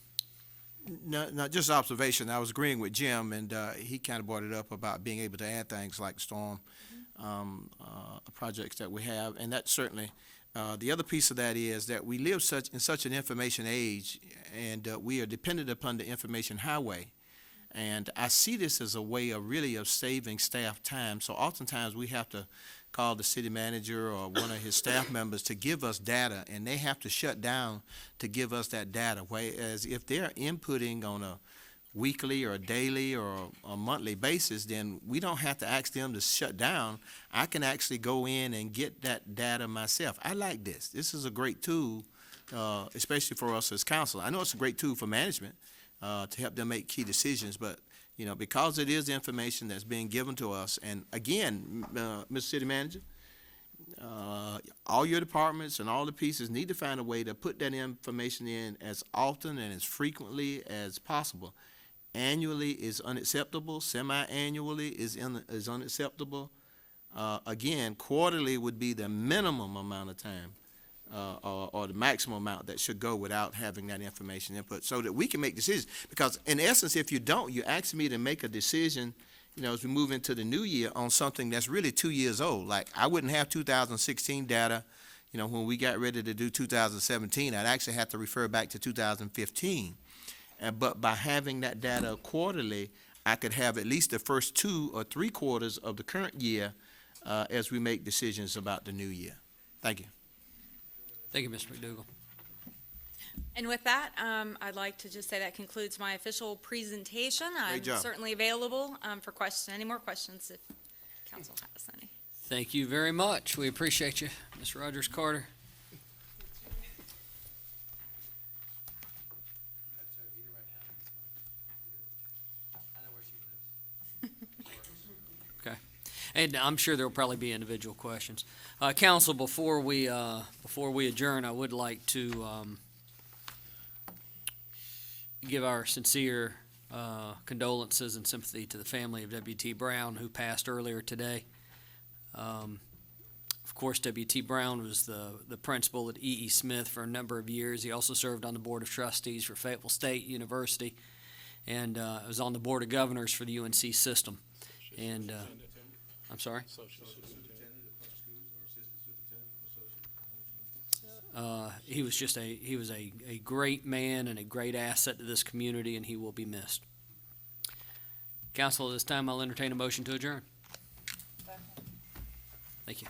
No, just observation. I was agreeing with Jim, and he kind of brought it up about being able to add things like storm projects that we have, and that certainly. The other piece of that is that we live in such an information age, and we are dependent upon the information highway. And I see this as a way of saving staff time. So oftentimes we have to call the city manager or one of his staff members to give us data, and they have to shut down to give us that data. Whereas if they're inputting on a weekly or a daily or a monthly basis, then we don't have to ask them to shut down. I can actually go in and get that data myself. I like this. This is a great tool, especially for us as council. I know it's a great tool for management to help them make key decisions, but because it is information that's being given to us, and again, Mr. City Manager, all your departments and all the pieces need to find a way to put that information in as often and as frequently as possible. Annually is unacceptable. Semi-annually is unacceptable. Again, quarterly would be the minimum amount of time or the maximum amount that should go without having that information input so that we can make decisions. Because in essence, if you don't, you ask me to make a decision, as we move into the new year on something that's really 2 years old. Like I wouldn't have 2016 data, when we got ready to do 2017, I'd actually have to refer back to 2015. But by having that data quarterly, I could have at least the first 2 or 3 quarters of the current year as we make decisions about the new year. Thank you. Thank you, Mr. McDougal. And with that, I'd like to just say that concludes my official presentation. I'm certainly available for questions. Any more questions if council has any? Thank you very much. We appreciate you, Ms. Rogers Carter. Okay, and I'm sure there will probably be individual questions. Council, before we adjourn, I would like to give our sincere condolences and sympathy to the family of W.T. Brown, who passed earlier today. Of Of course, W.T. Brown was the principal at E.E. Smith for a number of years. He also served on the Board of Trustees for Fayetteville State University, and was on the Board of Governors for the UNC system. And, I'm sorry? He was just a great man and a great asset to this community, and he will be missed. Council, at this time, I'll entertain a motion to adjourn. Thank you.